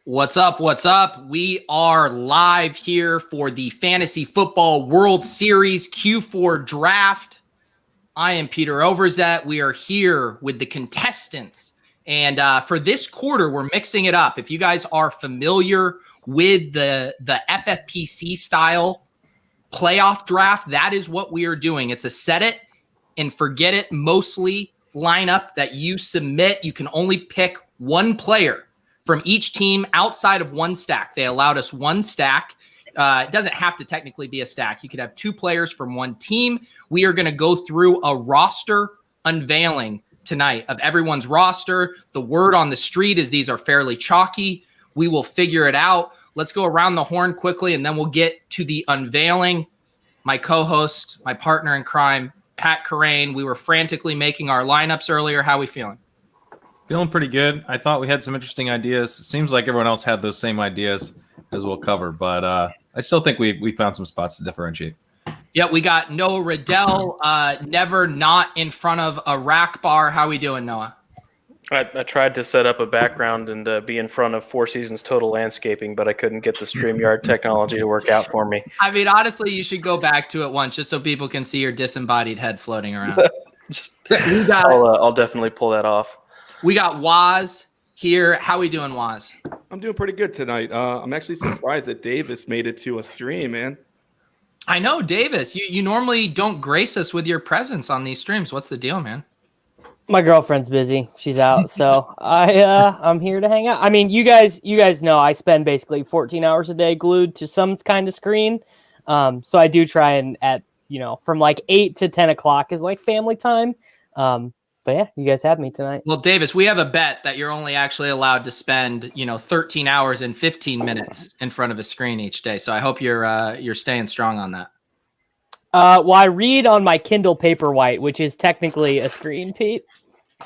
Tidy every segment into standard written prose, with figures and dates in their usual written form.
What's up? What's up? We are live here for the Fantasy Football World Series Q4 draft. I am Peter Overzet. We are here with the contestants. And for this quarter, we're mixing it up. If you guys are familiar with the FFPC style playoff draft, that is what we are doing. It's a set it and forget it mostly lineup that you submit. You can only pick one player from each team outside of one stack. They allowed us one stack. It doesn't have to technically be a stack. You could have two players from one team. We are going to go through a roster unveiling tonight of everyone's roster. The word on the street is these are fairly chalky. We will figure it out. Let's go around the horn quickly, and then we'll get to the unveiling. My co-host, my partner in crime, Pat Carrain. We were frantically making our lineups earlier. How are we feeling? Feeling pretty good. I thought we had some interesting ideas. It seems like everyone else had those same ideas as we'll cover, but I still think we found some spots to differentiate. Yeah, we got Noah Riddell, never not in front of a rack bar. How we doing, Noah? I tried to set up a background and be in front of Four Seasons Total Landscaping, but I couldn't get the StreamYard technology to work out for me. I mean, honestly, you should go back to it once just so people can see your disembodied head floating around. I'll definitely pull that off. We got Waz here. How we doing, Waz? I'm doing pretty good tonight. I'm actually surprised that Davis made it to a stream, man. I know, Davis. You normally don't grace us with your presence on these streams. What's the deal, man? My girlfriend's busy. She's out, so I'm here to hang out. I mean, you guys know I spend basically 14 hours a day glued to some kind of screen. So I do try and from like 8 to 10 o'clock is like family time. But yeah, you guys have me tonight. Well, Davis, we have a bet that you're only actually allowed to spend, 13 hours and 15 minutes in front of a screen each day. So I hope you're staying strong on that. Well, I read on my Kindle Paperwhite, which is technically a screen, Pete.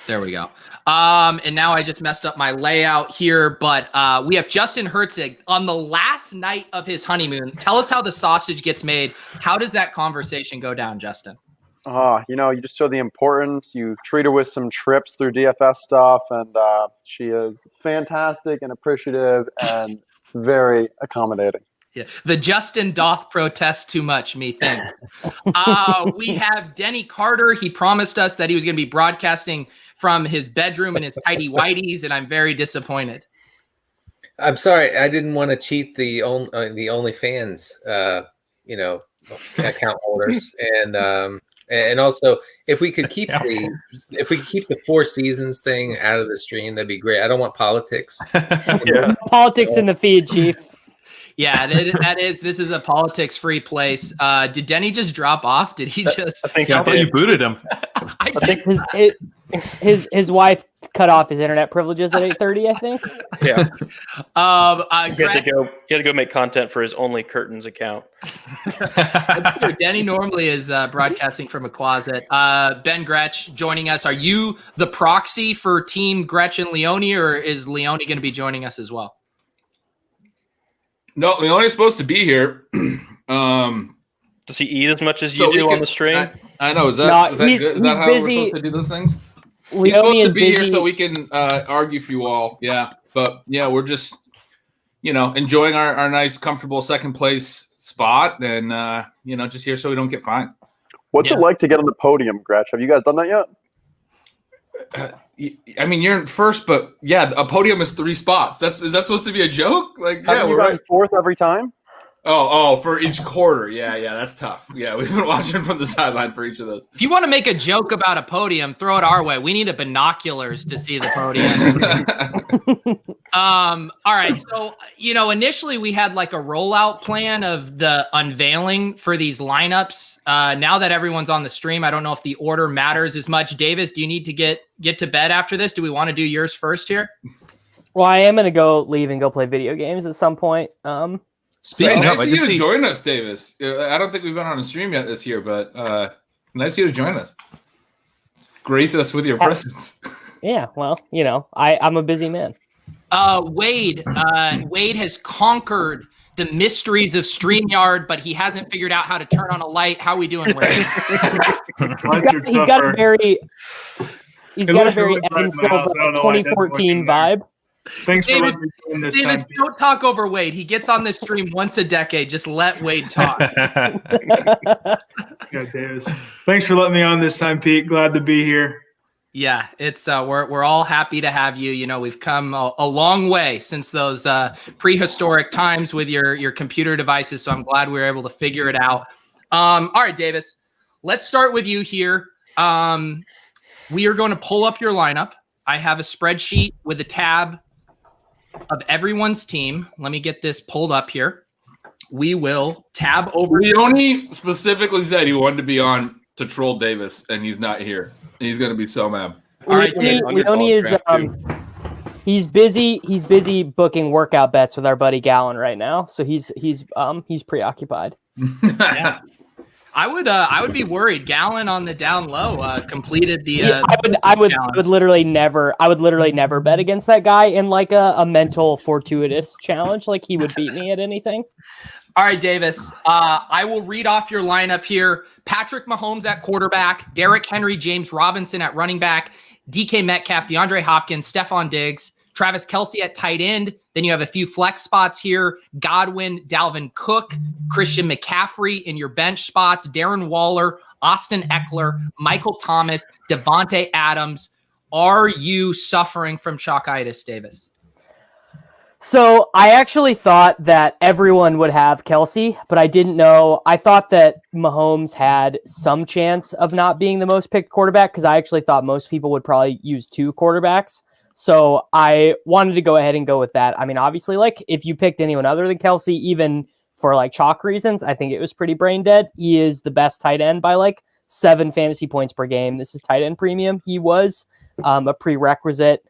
There we go. And now I just messed up my layout here, but we have Justin Herzig on the last night of his honeymoon. Tell us how the sausage gets made. How does that conversation go down, Justin? You just show the importance. You treat her with some trips through DFS stuff, and she is fantastic and appreciative and very accommodating. Yeah, the Justin doth protest too much, methinks. We have Denny Carter. He promised us that he was going to be broadcasting from his bedroom in his tidy whities, and I'm very disappointed. I'm sorry, I didn't want to cheat the OnlyFans, account holders, and also if we could keep the Four Seasons thing out of the stream, that'd be great. I don't want politics. Politics in the feed, Chief. Yeah, this is a politics-free place. Did Denny just drop off? Did he just? I think you booted him. I think his wife cut off his internet privileges at 8:30. I think. Yeah. He had to go make content for his Only Curtains account. Denny normally is broadcasting from a closet. Ben Gretch joining us. Are you the proxy for Team Gretchen Leone, or is Leone going to be joining us as well? No, Leone's supposed to be here. Does he eat as much as you do on the stream? I know. Is that good? Is that how busy. we're supposed to do those things? Leone He's supposed to be busy. here so we can argue for you all. Yeah. But, yeah, we're just, enjoying our nice, comfortable second place spot and, just here so we don't get fined. What's it like to get on the podium, Gretch? Have you guys done that yet? I mean, you're in first, but yeah, a podium is 3 spots. Is that supposed to be a joke? Like, yeah, we're right. Fourth every time. Oh, for each quarter. Yeah, that's tough. Yeah, we've been watching from the sideline for each of those. If you want to make a joke about a podium, throw it our way. We need binoculars to see the podium. All right. So, initially we had like a rollout plan of the unveiling for these lineups. Now that everyone's on the stream, I don't know if the order matters as much. Davis, do you need to get to bed after this? Do we want to do yours first here? Well, I am going to leave and go play video games at some point. Nice of you to join us, Davis. I don't think we've been on a stream yet this year, but nice of you to join us. Grace us with your presence. Yeah, well, I'm a busy man. Wade has conquered the mysteries of StreamYard, but he hasn't figured out how to turn on a light. How are we doing, Wade? he's got a very Evan Silva 2014 vibe. Thanks for Davis, letting me join this Davis, time. don't talk over Wade. He gets on this stream once a decade. Just let Wade talk. Yeah, Davis. Thanks for letting me on this time, Pete. Glad to be here. Yeah, it's we're all happy to have you. You know, we've come a long way since those prehistoric times with your computer devices. So I'm glad we were able to figure it out. All right, Davis, let's start with you here. We are going to pull up your lineup. I have a spreadsheet with a tab of everyone's team. Let me get this pulled up here. We will tab over. Leone specifically said he wanted to be on to troll Davis, and he's not here. He's going to be so mad. All right, Leone is he's busy booking workout bets with our buddy Gallon right now, so he's preoccupied. Yeah. I would be worried. Gallon on the down low completed the. I would literally never bet against that guy in like a mental fortuitous challenge. Like he would beat me at anything. All right, Davis. I will read off your lineup here. Patrick Mahomes at quarterback, Derrick Henry, James Robinson at running back, DK Metcalf, DeAndre Hopkins, Stephon Diggs, Travis Kelce at tight end. Then you have a few flex spots here. Godwin, Dalvin Cook, Christian McCaffrey in your bench spots, Darren Waller, Austin Eckler, Michael Thomas, Devontae Adams. Are you suffering from chalkitis, Davis? So I actually thought that everyone would have Kelce, but I didn't know. I thought that Mahomes had some chance of not being the most picked quarterback because I actually thought most people would probably use two quarterbacks. So I wanted to go ahead and go with that. I mean, obviously, like if you picked anyone other than Kelce, even for like chalk reasons, I think it was pretty brain dead. He is the best tight end by like 7 fantasy points per game. This is tight end premium. He was a prerequisite.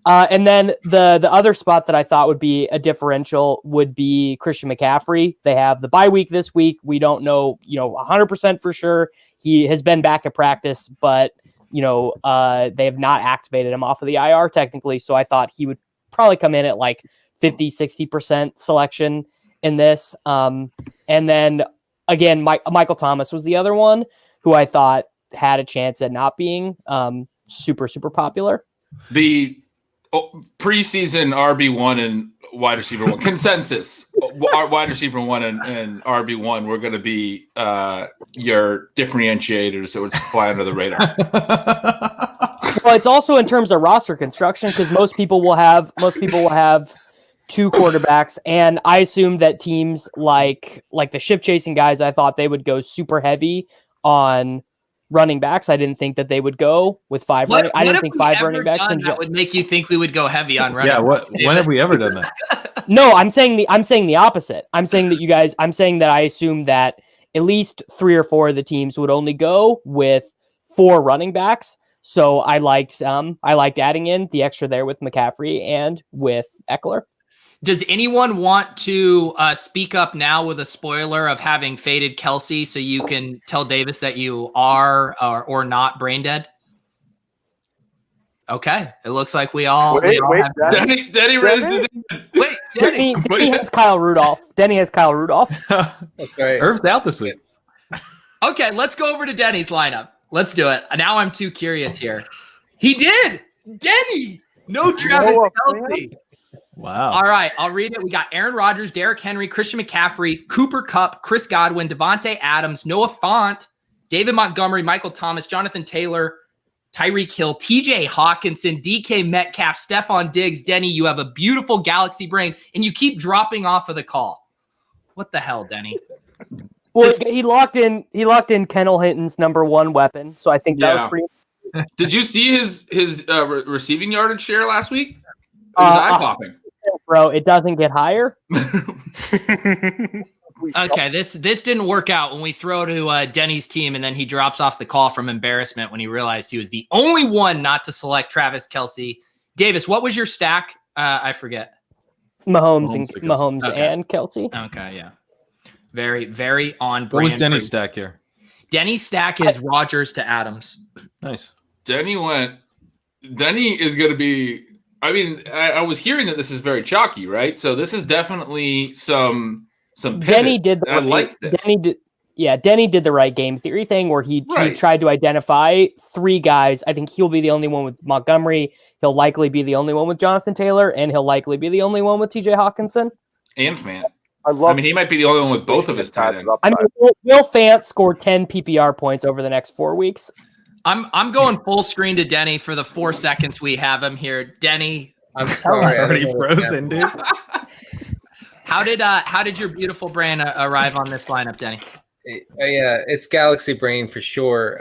And then the other spot that I thought would be a differential would be Christian McCaffrey. They have the bye week this week. We don't know, 100% for sure. He has been back at practice, but they have not activated him off of the IR technically. So I thought he would probably come in at like 50-60% selection in this. And then again, Michael Thomas was the other one who I thought had a chance at not being super, super popular. The preseason RB1 and wide receiver 1 consensus. Our wide receiver 1 and RB1 were going to be your differentiators that would fly under the radar. Well, it's also in terms of roster construction because most people will have 2 quarterbacks, and I assumed that teams like the ship chasing guys, I thought they would go super heavy on running backs. I didn't think that they would go with 5 running. I didn't think 5 running backs that would make you think we would go heavy on running. Yeah, backs, when have we ever done that? No, I'm saying the opposite. I'm saying that I assume that at least 3 or 4 of the teams would only go with 4 running backs. So I liked adding in the extra there with McCaffrey and with Eckler. Does anyone want to speak up now with a spoiler of having faded Kelce so you can tell Davis that you are or not brain dead? Okay. It looks like we all have Denny raised his hand. Wait, Denny has Kyle Rudolph. Denny has Kyle Rudolph. Okay. Irv's out this week. Okay, let's go over to Denny's lineup. Let's do it. Now I'm too curious here. He did. Denny. No Travis Kelce. Wow. All right, I'll read it. We got Aaron Rodgers, Derrick Henry, Christian McCaffrey, Cooper Kupp, Chris Godwin, Devontae Adams, Noah Fant, David Montgomery, Michael Thomas, Jonathan Taylor, Tyreek Hill, TJ Hawkinson, DK Metcalf, Stephon Diggs. Denny, you have a beautiful galaxy brain, and you keep dropping off of the call. What the hell, Denny? Well, he locked in Kendall Hinton's number 1 weapon, so I think that was pretty. Did you see his receiving yardage share last week? It was eye-popping. Bro, it doesn't get higher. Okay, this didn't work out when we throw to Denny's team, and then he drops off the call from embarrassment when he realized he was the only one not to select Travis Kelce. Davis, what was your stack? I forget. Mahomes and Kelce. Okay, yeah. Very, very on brand. What was Denny's stack here? Denny's stack is Rodgers to Adams. Nice. Denny is going to be. I mean, I was hearing that this is very chalky, right? So this is definitely some. Denny did. I like this. Denny did the right game theory thing where he tried to identify 3 guys. I think he'll be the only one with Montgomery. He'll likely be the only one with Jonathan Taylor, and he'll likely be the only one with TJ Hawkinson. And Fant. I mean, he might be the only one with both of his tight ends. I mean, will Fant score 10 PPR points over the next 4 weeks? I'm going full screen to Denny for the 4 seconds we have him here. Denny, I'm sorry. He's already frozen, dude. How did your beautiful brain arrive on this lineup, Denny? Yeah, it's Galaxy Brain for sure.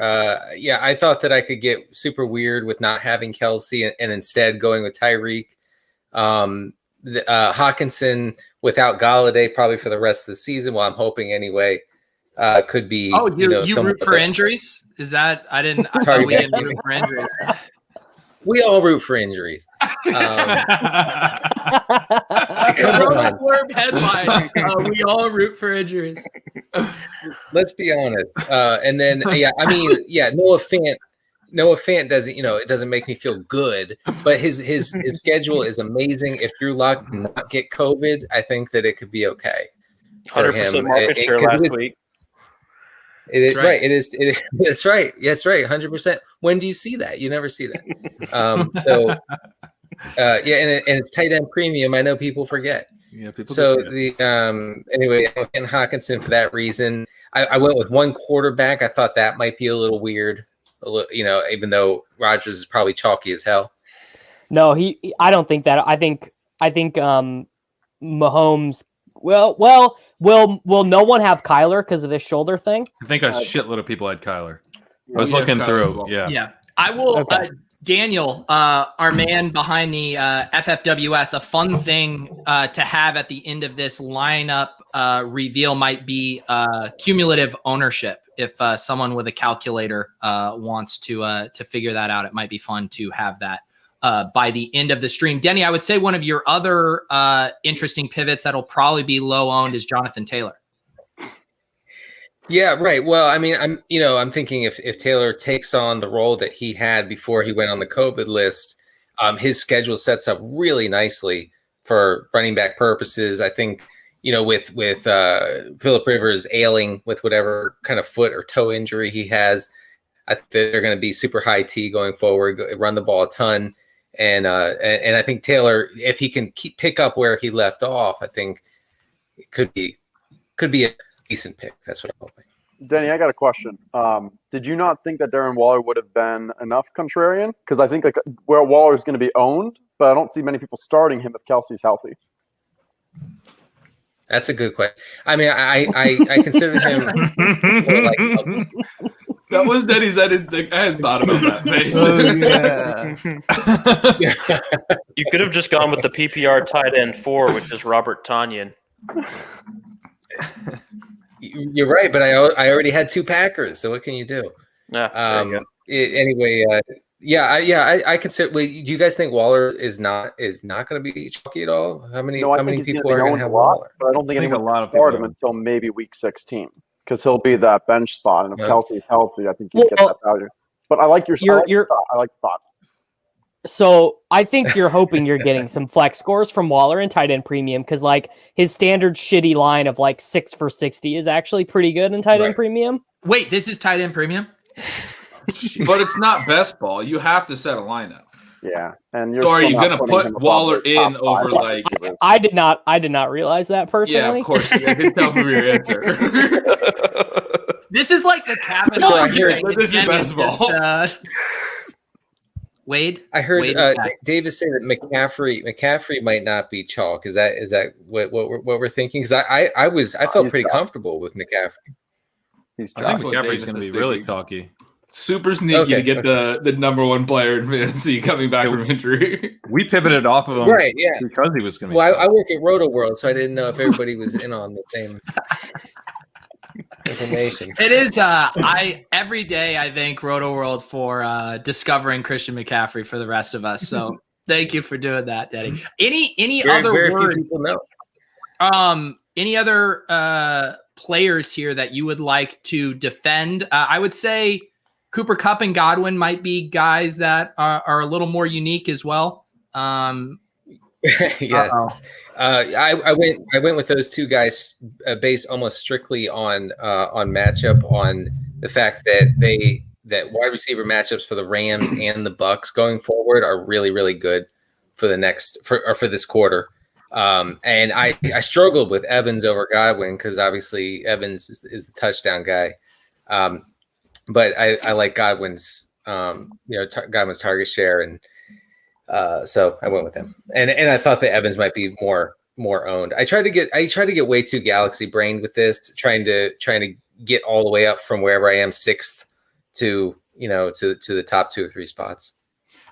Yeah, I thought that I could get super weird with not having Kelsey and instead going with Tyreek. Hawkinson without Galladay probably for the rest of the season. Well, I'm hoping anyway. Could be. Oh, you root for injuries? Is that I thought we didn't root for injuries. We all root for injuries. Come on. Headline. We all root for injuries. Let's be honest. And then, Noah Fant doesn't, it doesn't make me feel good, but his schedule is amazing. If Drew Lock did not get COVID, I think that it could be okay. 100% market share last week. It is right. It is. That's right. Yeah, that's right. 100%. When do you see that? You never see that. And it's tight end premium. I know people forget. Yeah, people. So anyway, and Hawkinson for that reason. I went with one quarterback. I thought that might be a little weird. Even though Rodgers is probably chalky as hell. No, I don't think that. I think Mahomes. Well, will no one have Kyler because of this shoulder thing? I think a shitload of people had Kyler. I was looking through. Yeah. I will. Okay. Daniel, our man behind the FFWS, a fun thing to have at the end of this lineup reveal might be cumulative ownership. If someone with a calculator wants to figure that out, it might be fun to have that by the end of the stream. Denny, I would say one of your other interesting pivots that'll probably be low owned is Jonathan Taylor. Yeah, right. Well, I mean, I'm thinking if Taylor takes on the role that he had before he went on the COVID list, his schedule sets up really nicely for running back purposes. I think, with Phillip Rivers ailing with whatever kind of foot or toe injury he has, I think they're going to be super high T going forward, run the ball a ton. And I think Taylor, if he can pick up where he left off, I think it could be a decent pick. That's what I'm hoping. Denny, I got a question. Did you not think that Darren Waller would have been enough contrarian? Because I think where Waller is going to be owned, but I don't see many people starting him if Kelsey's healthy. That's a good question. I mean, I considered him that was Denny's. I hadn't thought about that. You could have just gone with the PPR tight end 4, which is Robert Tonyan. You're right, but I already had 2 Packers, so what can you do? Anyway, I consider. Wait, do you guys think Waller is not going to be chalky at all? How many people are going to have Waller? But I don't think anyone will start him until maybe week 16 because he'll be that bench spot, and if Kelsey's healthy, I think you get that value. But I like your thought. So I think you're hoping you're getting some flex scores from Waller and tight end premium because his standard shitty line of 6 for 60 is actually pretty good in tight end premium. Wait, this is tight end premium? But it's not best ball. You have to set a lineup. Yeah, and so are you going to put Waller in over I did not realize that personally. Yeah, of course. I can tell from your answer. This is like the cabin. This is best ball. Wade, I heard Davis say that McCaffrey might not be chalk. Is that what we're thinking? Because I felt pretty comfortable with McCaffrey. I think McCaffrey's going to be really chalky. Super sneaky to get the number 1 player in fantasy coming back from injury. We pivoted off of him, right? Yeah, because he was going to. Well, I work at Roto World, so I didn't know if everybody was in on the same information. It is. Every day I thank Roto World for discovering Christian McCaffrey for the rest of us. So thank you for doing that, Denny. Any other word? Few people know. Any other players here that you would like to defend? I would say Cooper Kupp and Godwin might be guys that are a little more unique as well. Yes. I went with those two guys based almost strictly on matchup, on the fact that wide receiver matchups for the Rams and the Bucks going forward are really, really good for this quarter. And I struggled with Evans over Godwin because obviously Evans is the touchdown guy. But I like Godwin's Godwin's target share, and so I went with him. And I thought that Evans might be more owned. I tried to get way too galaxy brained with this, trying to get all the way up from wherever I am, 6th to the top 2 or 3 spots.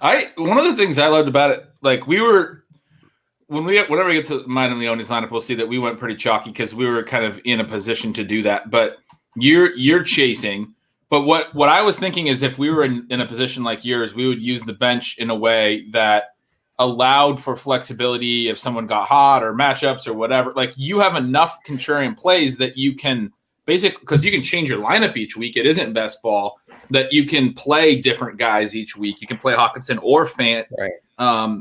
One of the things I loved about it, like whenever we get to mine and Leone's lineup, we'll see that we went pretty chalky because we were kind of in a position to do that. But you're chasing. But what I was thinking is if we were in a position like yours, we would use the bench in a way that allowed for flexibility if someone got hot or matchups or whatever. Like you have enough contrarian plays that you can basically, because you can change your lineup each week. It isn't best ball, that you can play different guys each week. You can play Hawkinson or Fant, right?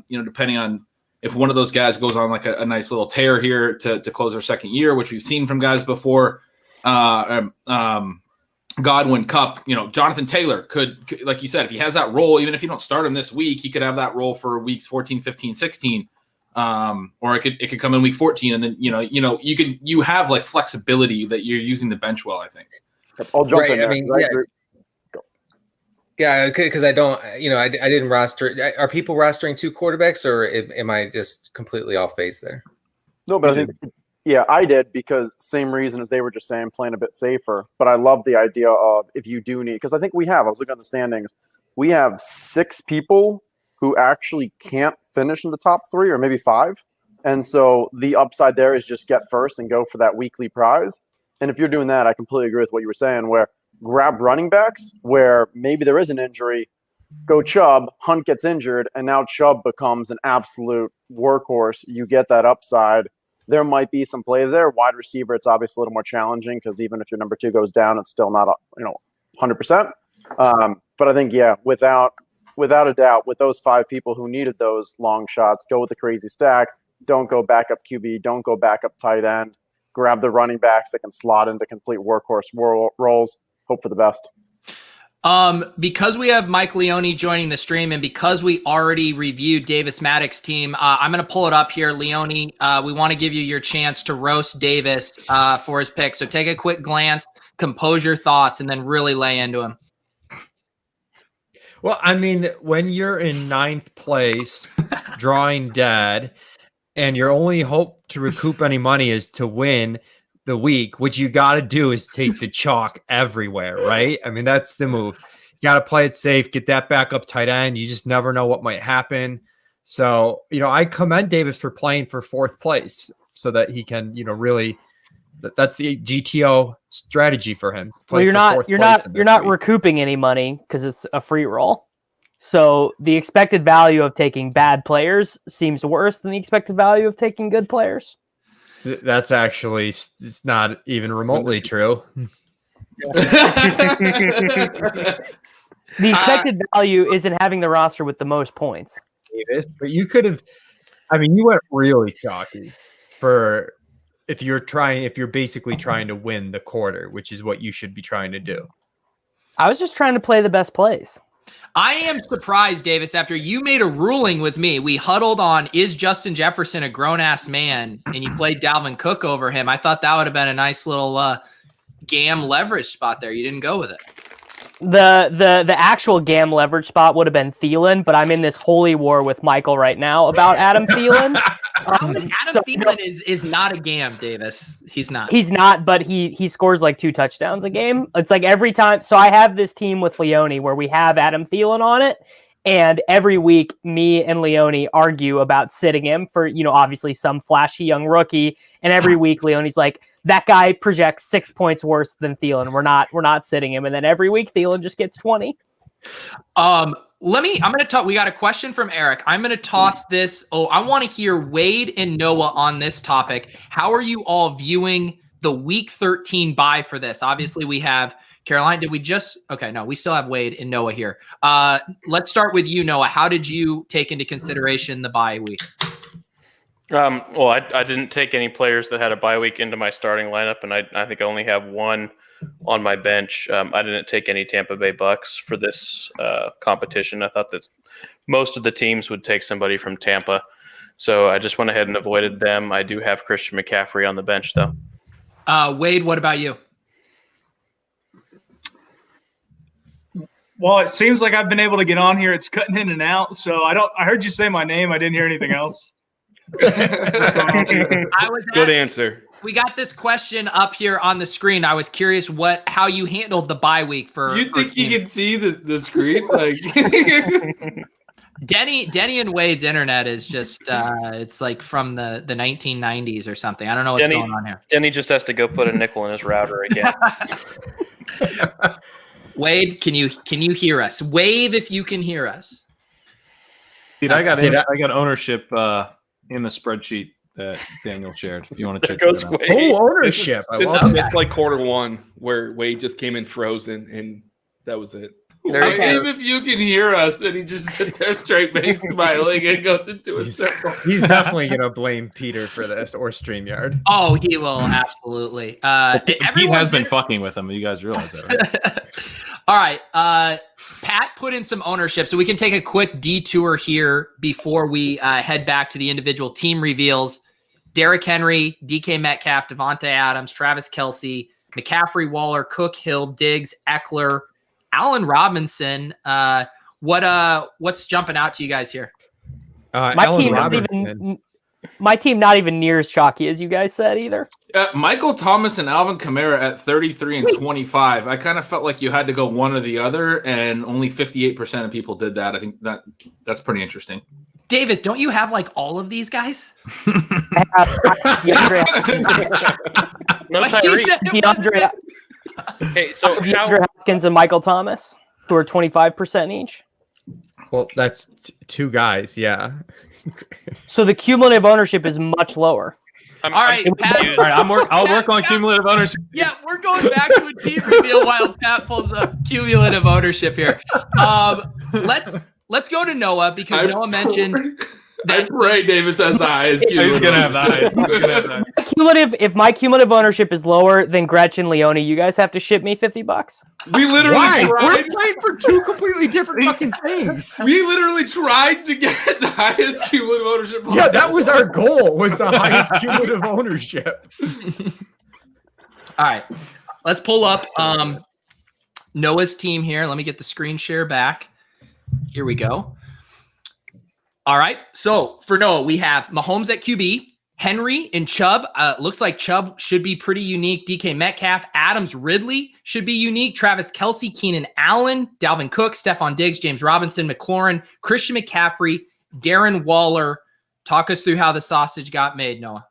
Depending on if one of those guys goes on like a nice little tear here to close our second year, which we've seen from guys before. Godwin, Cup, Jonathan Taylor could, like you said, if he has that role, even if you don't start him this week, he could have that role for weeks 14, 15, 16. Or it could come in week 14, and then you have like flexibility that you're using the bench well, I think. I'll jump in there. I mean, yeah, because I don't, I didn't roster. Are people rostering 2 quarterbacks, or am I just completely off base there? No, but I think, yeah, I did, because same reason as they were just saying, playing a bit safer. But I love the idea of if you do need, because I think I was looking at the standings, we have 6 people who actually can't finish in the top 3 or maybe 5. And so the upside there is just get first and go for that weekly prize. And if you're doing that, I completely agree with what you were saying, where grab running backs where maybe there is an injury, go Chubb, Hunt gets injured, and now Chubb becomes an absolute workhorse. You get that upside. There might be some play there. Wide receiver, it's obviously a little more challenging because even if your number 2 goes down, it's still not 100%. But I think, without a doubt, with those 5 people who needed those long shots, go with the crazy stack. Don't go backup QB. Don't go backup tight end. Grab the running backs that can slot into complete workhorse roles. Hope for the best. Because we have Mike Leone joining the stream, and because we already reviewed Davis Maddox's team, I'm going to pull it up here. Leone, we want to give you your chance to roast Davis for his pick. So take a quick glance, compose your thoughts, and then really lay into him. Well, I mean, when you're in 9th place, drawing dead, and your only hope to recoup any money is to win the week, what you got to do is take the chalk everywhere, right? I mean, that's the move. You got to play it safe, get that backup tight end. You just never know what might happen. So, I commend Davis for playing for 4th place so that he can, really, that's the GTO strategy for him. Well, you're not recouping any money because it's a free roll. So the expected value of taking bad players seems worse than the expected value of taking good players. That's actually, it's not even remotely true. The expected value isn't having the roster with the most points. But you could have, you went really chalky for if you're basically trying to win the quarter, which is what you should be trying to do. I was just trying to play the best plays. I am surprised, Davis, after you made a ruling with me, we huddled on, is Justin Jefferson a grown-ass man? And you played Dalvin Cook over him. I thought that would have been a nice little GAM leverage spot there. You didn't go with it. The actual GAM leverage spot would have been Thielen, but I'm in this holy war with Michael right now about Adam Thielen. Thielen is not a GAM, Davis. He's not. He's not, but he scores like 2 touchdowns a game. It's like every time. So I have this team with Leone where we have Adam Thielen on it, and every week me and Leone argue about sitting him for, obviously some flashy young rookie, and every week Leone's like, that guy projects 6 points worse than Thielen. We're not sitting him. And then every week Thielen just gets 20. I'm going to talk. We got a question from Eric. I'm going to toss this. I want to hear Wade and Noah on this topic. How are you all viewing the week 13 bye for this? Obviously we have Caroline. No, we still have Wade and Noah here. Let's start with you, Noah. How did you take into consideration the bye week? Well, I didn't take any players that had a bye week into my starting lineup, and I think I only have one on my bench. I didn't take any Tampa Bay Bucks for this competition. I thought that most of the teams would take somebody from Tampa, so I just went ahead and avoided them. I do have Christian McCaffrey on the bench, though. Wade, what about you? Well, it seems like I've been able to get on here. It's cutting in and out. So I heard you say my name. I didn't hear anything else. Good answer. We got this question up here on the screen. I was curious how you handled the bye week for. You think you can see the screen? Like Denny and Wade's internet is just it's like from the 1990s or something. I don't know what's going on here. Denny just has to go put a nickel in his router again. Wade, can you hear us? Wave if you can hear us. Dude, I got ownership in the spreadsheet that Daniel shared. If you want to check it out. Oh, ownership! It's like quarter one where Wade just came in frozen, and that was it. Wave if you can hear us, and he just sits there straight faced smiling and goes into a circle. He's definitely gonna blame Peter for this or StreamYard. Oh, he will absolutely. He has been fucking with him. You guys realize that, right? All right. Pat put in some ownership, so we can take a quick detour here before we head back to the individual team reveals. Derrick Henry, DK Metcalf, Devontae Adams, Travis Kelce, McCaffrey, Waller, Cook, Hill, Diggs, Eckler, Allen Robinson. What's jumping out to you guys here? My team not even near as chalky as you guys said either. Michael Thomas and Alvin Kamara at 33 and 25. I kind of felt like you had to go one or the other, and only 58% of people did that. I think that's pretty interesting. Davis, don't you have like all of these guys? No DeAndre. Hey, so DeAndre Hopkins and Michael Thomas, who are 25% each. Well, that's two guys, yeah. So the cumulative ownership is much lower. All right, Pat. All right, I'll work on cumulative ownership. Yeah, we're going back to a team reveal while Pat pulls up cumulative ownership here. Let's go to Noah because Noah mentioned I pray Davis has the highest cumulative. He's gonna have the highest. If my cumulative ownership is lower than Gretchen and Leone, you guys have to ship me $50. We literally We're tried. playing for two completely different fucking things. We literally tried to get the highest cumulative ownership. Yeah, that was our goal. Was the highest cumulative ownership. All right, let's pull up Noah's team here. Let me get the screen share back. Here we go. All right, so for Noah, we have Mahomes at QB, Henry and Chubb. Looks like Chubb should be pretty unique. DK Metcalf, Adams, Ridley should be unique. Travis Kelce, Keenan Allen, Dalvin Cook, Stephon Diggs, James Robinson, McLaurin, Christian McCaffrey, Darren Waller. Talk us through how the sausage got made, Noah.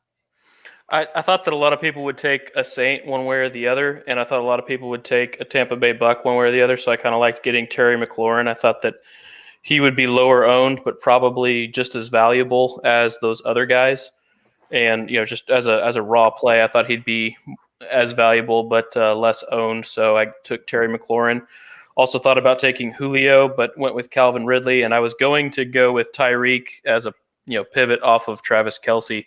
I thought that a lot of people would take a Saint one way or the other, and I thought a lot of people would take a Tampa Bay Buck one way or the other, so I kind of liked getting Terry McLaurin. I thought that he would be lower owned, but probably just as valuable as those other guys. And, just as a raw play, I thought he'd be as valuable, but less owned. So I took Terry McLaurin. Also thought about taking Julio, but went with Calvin Ridley. And I was going to go with Tyreek as a, pivot off of Travis Kelce.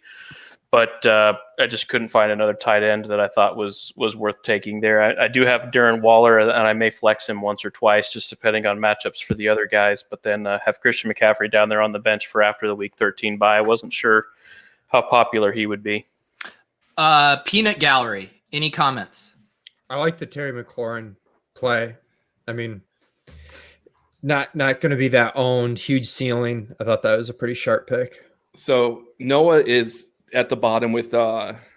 But I just couldn't find another tight end that I thought was worth taking there. I do have Darren Waller, and I may flex him once or twice, just depending on matchups for the other guys. But then have Christian McCaffrey down there on the bench for after the Week 13 bye. I wasn't sure how popular he would be. Peanut Gallery, any comments? I like the Terry McLaurin play. I mean, not going to be that owned, huge ceiling. I thought that was a pretty sharp pick. So Noah is at the bottom with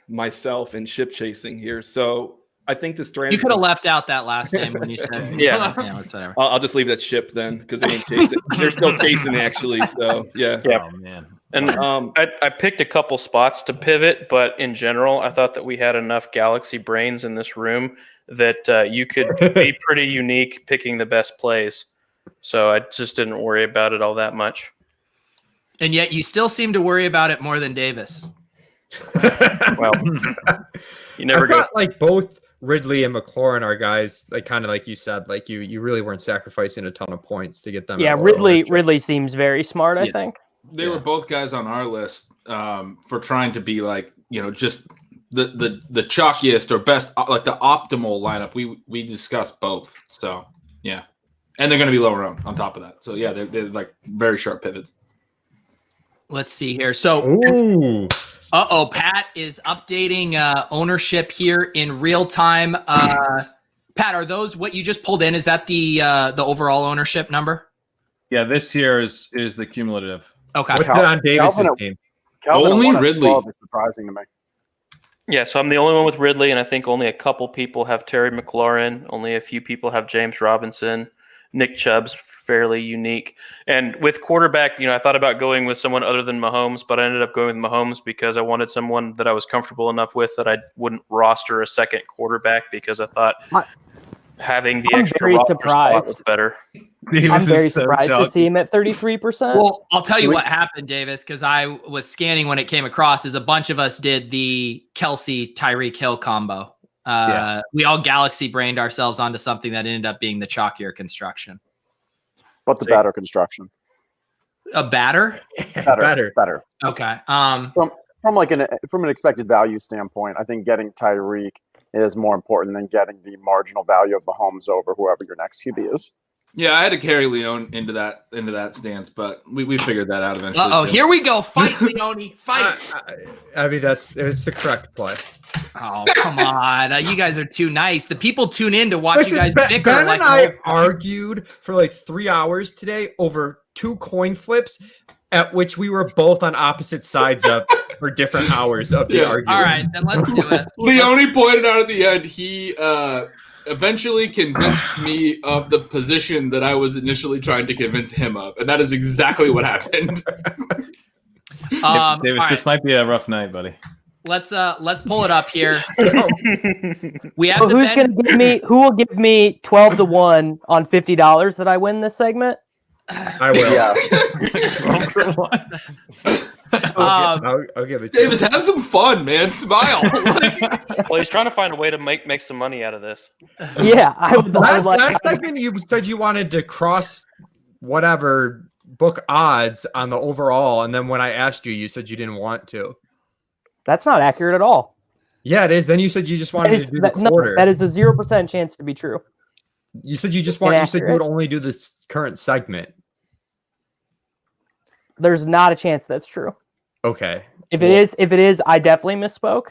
myself and ship chasing here. So I think the strategy. You could have left out that last name when you said. Yeah, whatever. I'll just leave that ship then because they ain't chasing. They're still chasing actually. So yeah. Oh man. And I picked a couple spots to pivot, but in general, I thought that we had enough galaxy brains in this room that you could be pretty unique picking the best plays. So I just didn't worry about it all that much. And yet you still seem to worry about it more than Davis. Well, you never go. Like both Ridley and McLaurin are guys, like kind of like you said, like you really weren't sacrificing a ton of points to get them. Yeah, Ridley seems very smart, I think. They were both guys on our list. for trying to be like, just the chalkiest or best, like the optimal lineup. We discussed both. So yeah. And they're going to be lower on top of that. So yeah, they're like very sharp pivots. Let's see here. So, Pat is updating ownership here in real time. Pat, are those what you just pulled in? Is that the overall ownership number? Yeah, this year is the cumulative. Okay. What's it on Davis's team? Calvin Only at 1 at Ridley. 12 is surprising to me. Yeah, so I'm the only one with Ridley, and I think only a couple people have Terry McLaurin. Only a few people have James Robinson. Nick Chubb's fairly unique. And with quarterback, I thought about going with someone other than Mahomes, but I ended up going with Mahomes because I wanted someone that I was comfortable enough with that I wouldn't roster a second quarterback because I thought having the extra roster spot was better. I'm very surprised to see him at 33%. Well, I'll tell you what happened, Davis, because I was scanning when it came across, is a bunch of us did the Kelsey Tyreek Hill combo. We all galaxy brained ourselves onto something that ended up being the chalkier construction. But the better construction. A batter? Better. Okay. From an expected value standpoint, I think getting Tyreek is more important than getting the marginal value of Mahomes over whoever your next QB is. Yeah, I had to carry Leone into that stance, but we figured that out eventually. Uh-oh, here we go. Fight, Leone. Fight. I mean, it was the correct play. Oh, come on. You guys are too nice. The people tune in to watch you guys bicker. Ben and I argued for like 3 hours today over 2 coin flips at which we were both on opposite sides of for different hours of the argument. All right, then let's do it. Leone pointed out at the end, he eventually convinced me of the position that I was initially trying to convince him of, and that is exactly what happened. Davis, this might be a rough night, buddy. Let's pull it up here. We have who will give me 12-1 on $50 that I win this segment? I will. Yeah. I'll give it to Davis, have some fun, man. Smile. Well, he's trying to find a way to make some money out of this. Yeah, last segment you said you wanted to cross whatever book odds on the overall, and then when I asked you, you said you didn't want to. That's not accurate at all. Yeah, it is. Then you said you just wanted to do the quarter. No, that is a 0% chance to be true. You said you said you would only do the current segment. There's not a chance that's true. Okay. If it is, I definitely misspoke.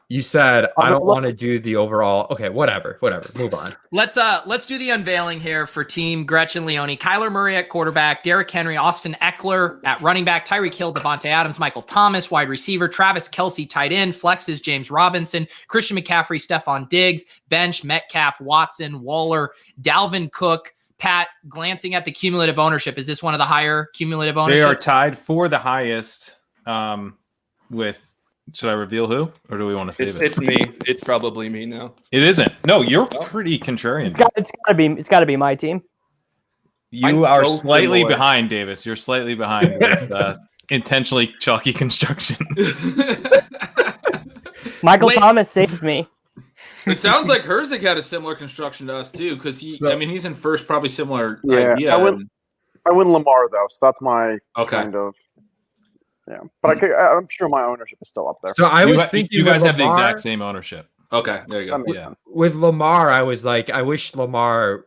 You said I don't want to do the overall. Okay, whatever. Move on. Let's do the unveiling here for Team Gretchen Leone. Kyler Murray at quarterback, Derrick Henry, Austin Eckler at running back, Tyreek Hill, Devontae Adams, Michael Thomas, wide receiver, Travis Kelce, tight end, flexes, James Robinson, Christian McCaffrey, Stephon Diggs, bench, Metcalf, Watson, Waller, Dalvin Cook. Pat, glancing at the cumulative ownership, is this one of the higher cumulative ownership? They are tied for the highest with. Should I reveal who, or do we want to save it? It's me. It's probably me now. It isn't. No, you're pretty contrarian. It's gotta be my team. You are slightly behind, Davis. You're slightly behind with intentionally chalky construction. Michael Thomas saved me. It sounds like Herzig had a similar construction to us too, because he's in first, probably similar idea. I win Lamar though, so that's my kind of. Yeah, but I'm sure my ownership is still up there. So I was thinking you guys have the exact same ownership. Okay, there you go. Yeah. With Lamar, I was like, I wish Lamar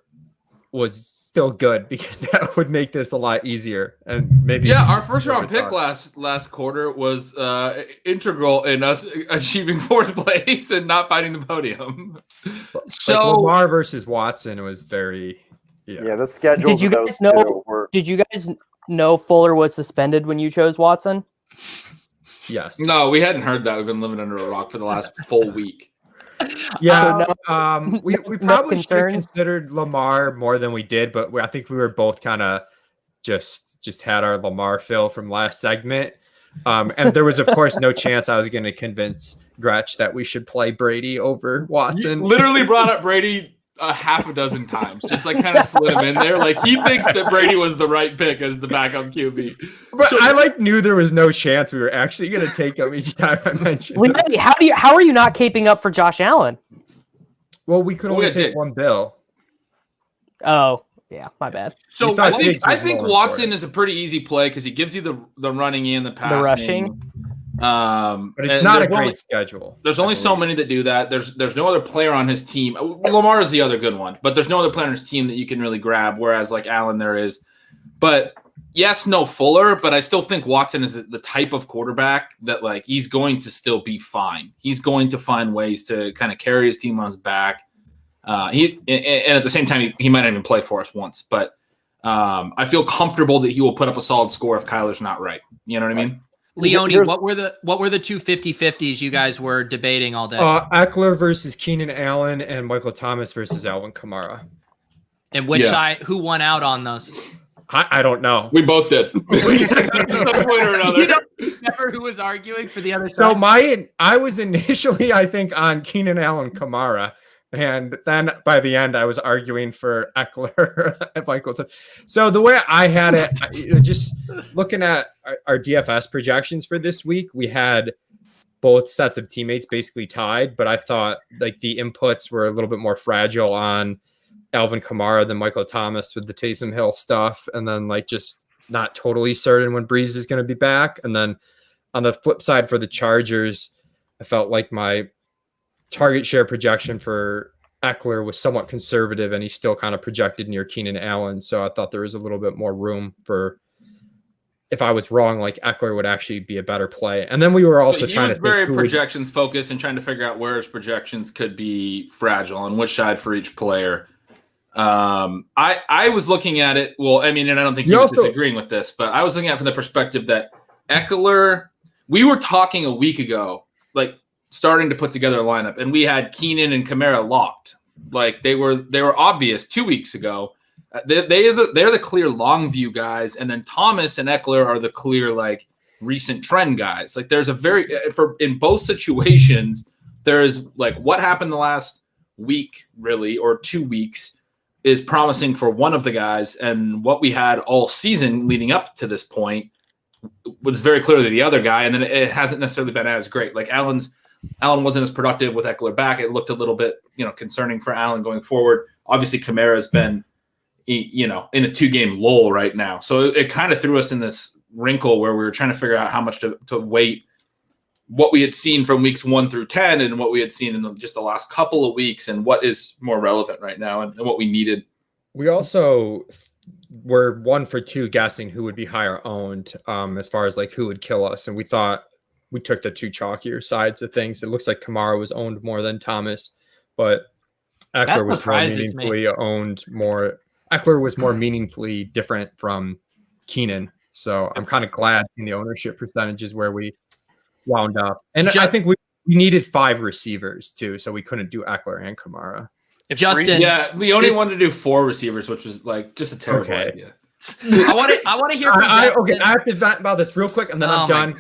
was still good because that would make this a lot easier. And maybe our first round pick last quarter was integral in us achieving 4th place and not finding the podium. So Lamar versus Watson was very the schedule. Did you guys know? Did you guys know Fuller was suspended when you chose Watson? Yes. No, we hadn't heard that. We've been living under a rock for the last full week. Yeah, we probably should have considered Lamar more than we did, but I think we were both kind of just had our Lamar fill from last segment. And there was, of course, no chance I was going to convince Gretch that we should play Brady over Watson. You literally brought up Brady a half a dozen times, just like kind of slid him in there. Like he thinks that Brady was the right pick as the backup QB. But I knew there was no chance we were actually going to take him each time I mentioned. How are you not caping up for Josh Allen? Well, we could only take one bill. Oh, Yeah, my bad. So You thought I Diggs was think lower Watson for it. is a pretty easy play because he gives you the running and the passing. The rushing. But it's and not a there's great only- schedule. There's only so many that do that. There's no other player on his team. Lamar is the other good one, but there's no other player on his team that you can really grab. Whereas like Allen, there is. But yes, no Fuller, but I still think Watson is the type of quarterback that like he's going to still be fine. He's going to find ways to kind of carry his team on his back. And at the same time, he might not even play for us once. But I feel comfortable that he will put up a solid score if Kyler's not right. You know what I mean? Leone, what were the two 50-50s you guys were debating all day? Eckler versus Keenan Allen and Michael Thomas versus Alvin Kamara. And which side? Who won out on those? I don't know. We both did. One or another. You don't remember who was arguing for the other So side? I was initially, I think, on Keenan Allen Kamara. And then by the end, I was arguing for Eckler and Michael. So the way I had it, just looking at our DFS projections for this week, we had both sets of teammates basically tied. But I thought like the inputs were a little bit more fragile on Alvin Kamara than Michael Thomas with the Taysom Hill stuff. And then like just not totally certain when Breeze is going to be back. And then on the flip side for the Chargers, I felt like my target share projection for Eckler was somewhat conservative and he's still kind of projected near Keenan Allen. So I thought there was a little bit more room for, if I was wrong, like Eckler would actually be a better play. And then we were also trying to very think projections focused and trying to figure out where his projections could be fragile on which side for each player. I was looking at it. Well, I mean, and I don't think he was disagreeing with this, but I was looking at it from the perspective that Eckler, we were talking a week ago, like starting to put together a lineup, and we had Keenan and Kamara locked. Like they were obvious 2 weeks ago. They're the clear long view guys, and then Thomas and Eckler are the clear like recent trend guys. Like there's in both situations, there is like what happened the last week really or 2 weeks is promising for one of the guys, and what we had all season leading up to this point was very clearly the other guy, and then it hasn't necessarily been as great. Like Allen wasn't as productive with Eckler back. It looked a little bit, concerning for Allen going forward. Obviously, Kamara has been, in a 2-game lull right now. So it kind of threw us in this wrinkle where we were trying to figure out how much to weight what we had seen from weeks 1 through 10 and what we had seen in just the last couple of weeks and what is more relevant right now and what we needed. We also were 1 for 2 guessing who would be higher owned as far as like who would kill us. And we thought we took the 2 chalkier sides of things. It looks like Kamara was owned more than Thomas, but Eckler was more meaningfully owned more. Eckler was more meaningfully different from Keenan. So I'm kind of glad seeing the ownership percentages where we wound up. And I think we needed 5 receivers too, so we couldn't do Eckler and Kamara. We only wanted to do 4 receivers, which was like just a terrible idea. I want to hear from I have to vent about this real quick and then I'm done.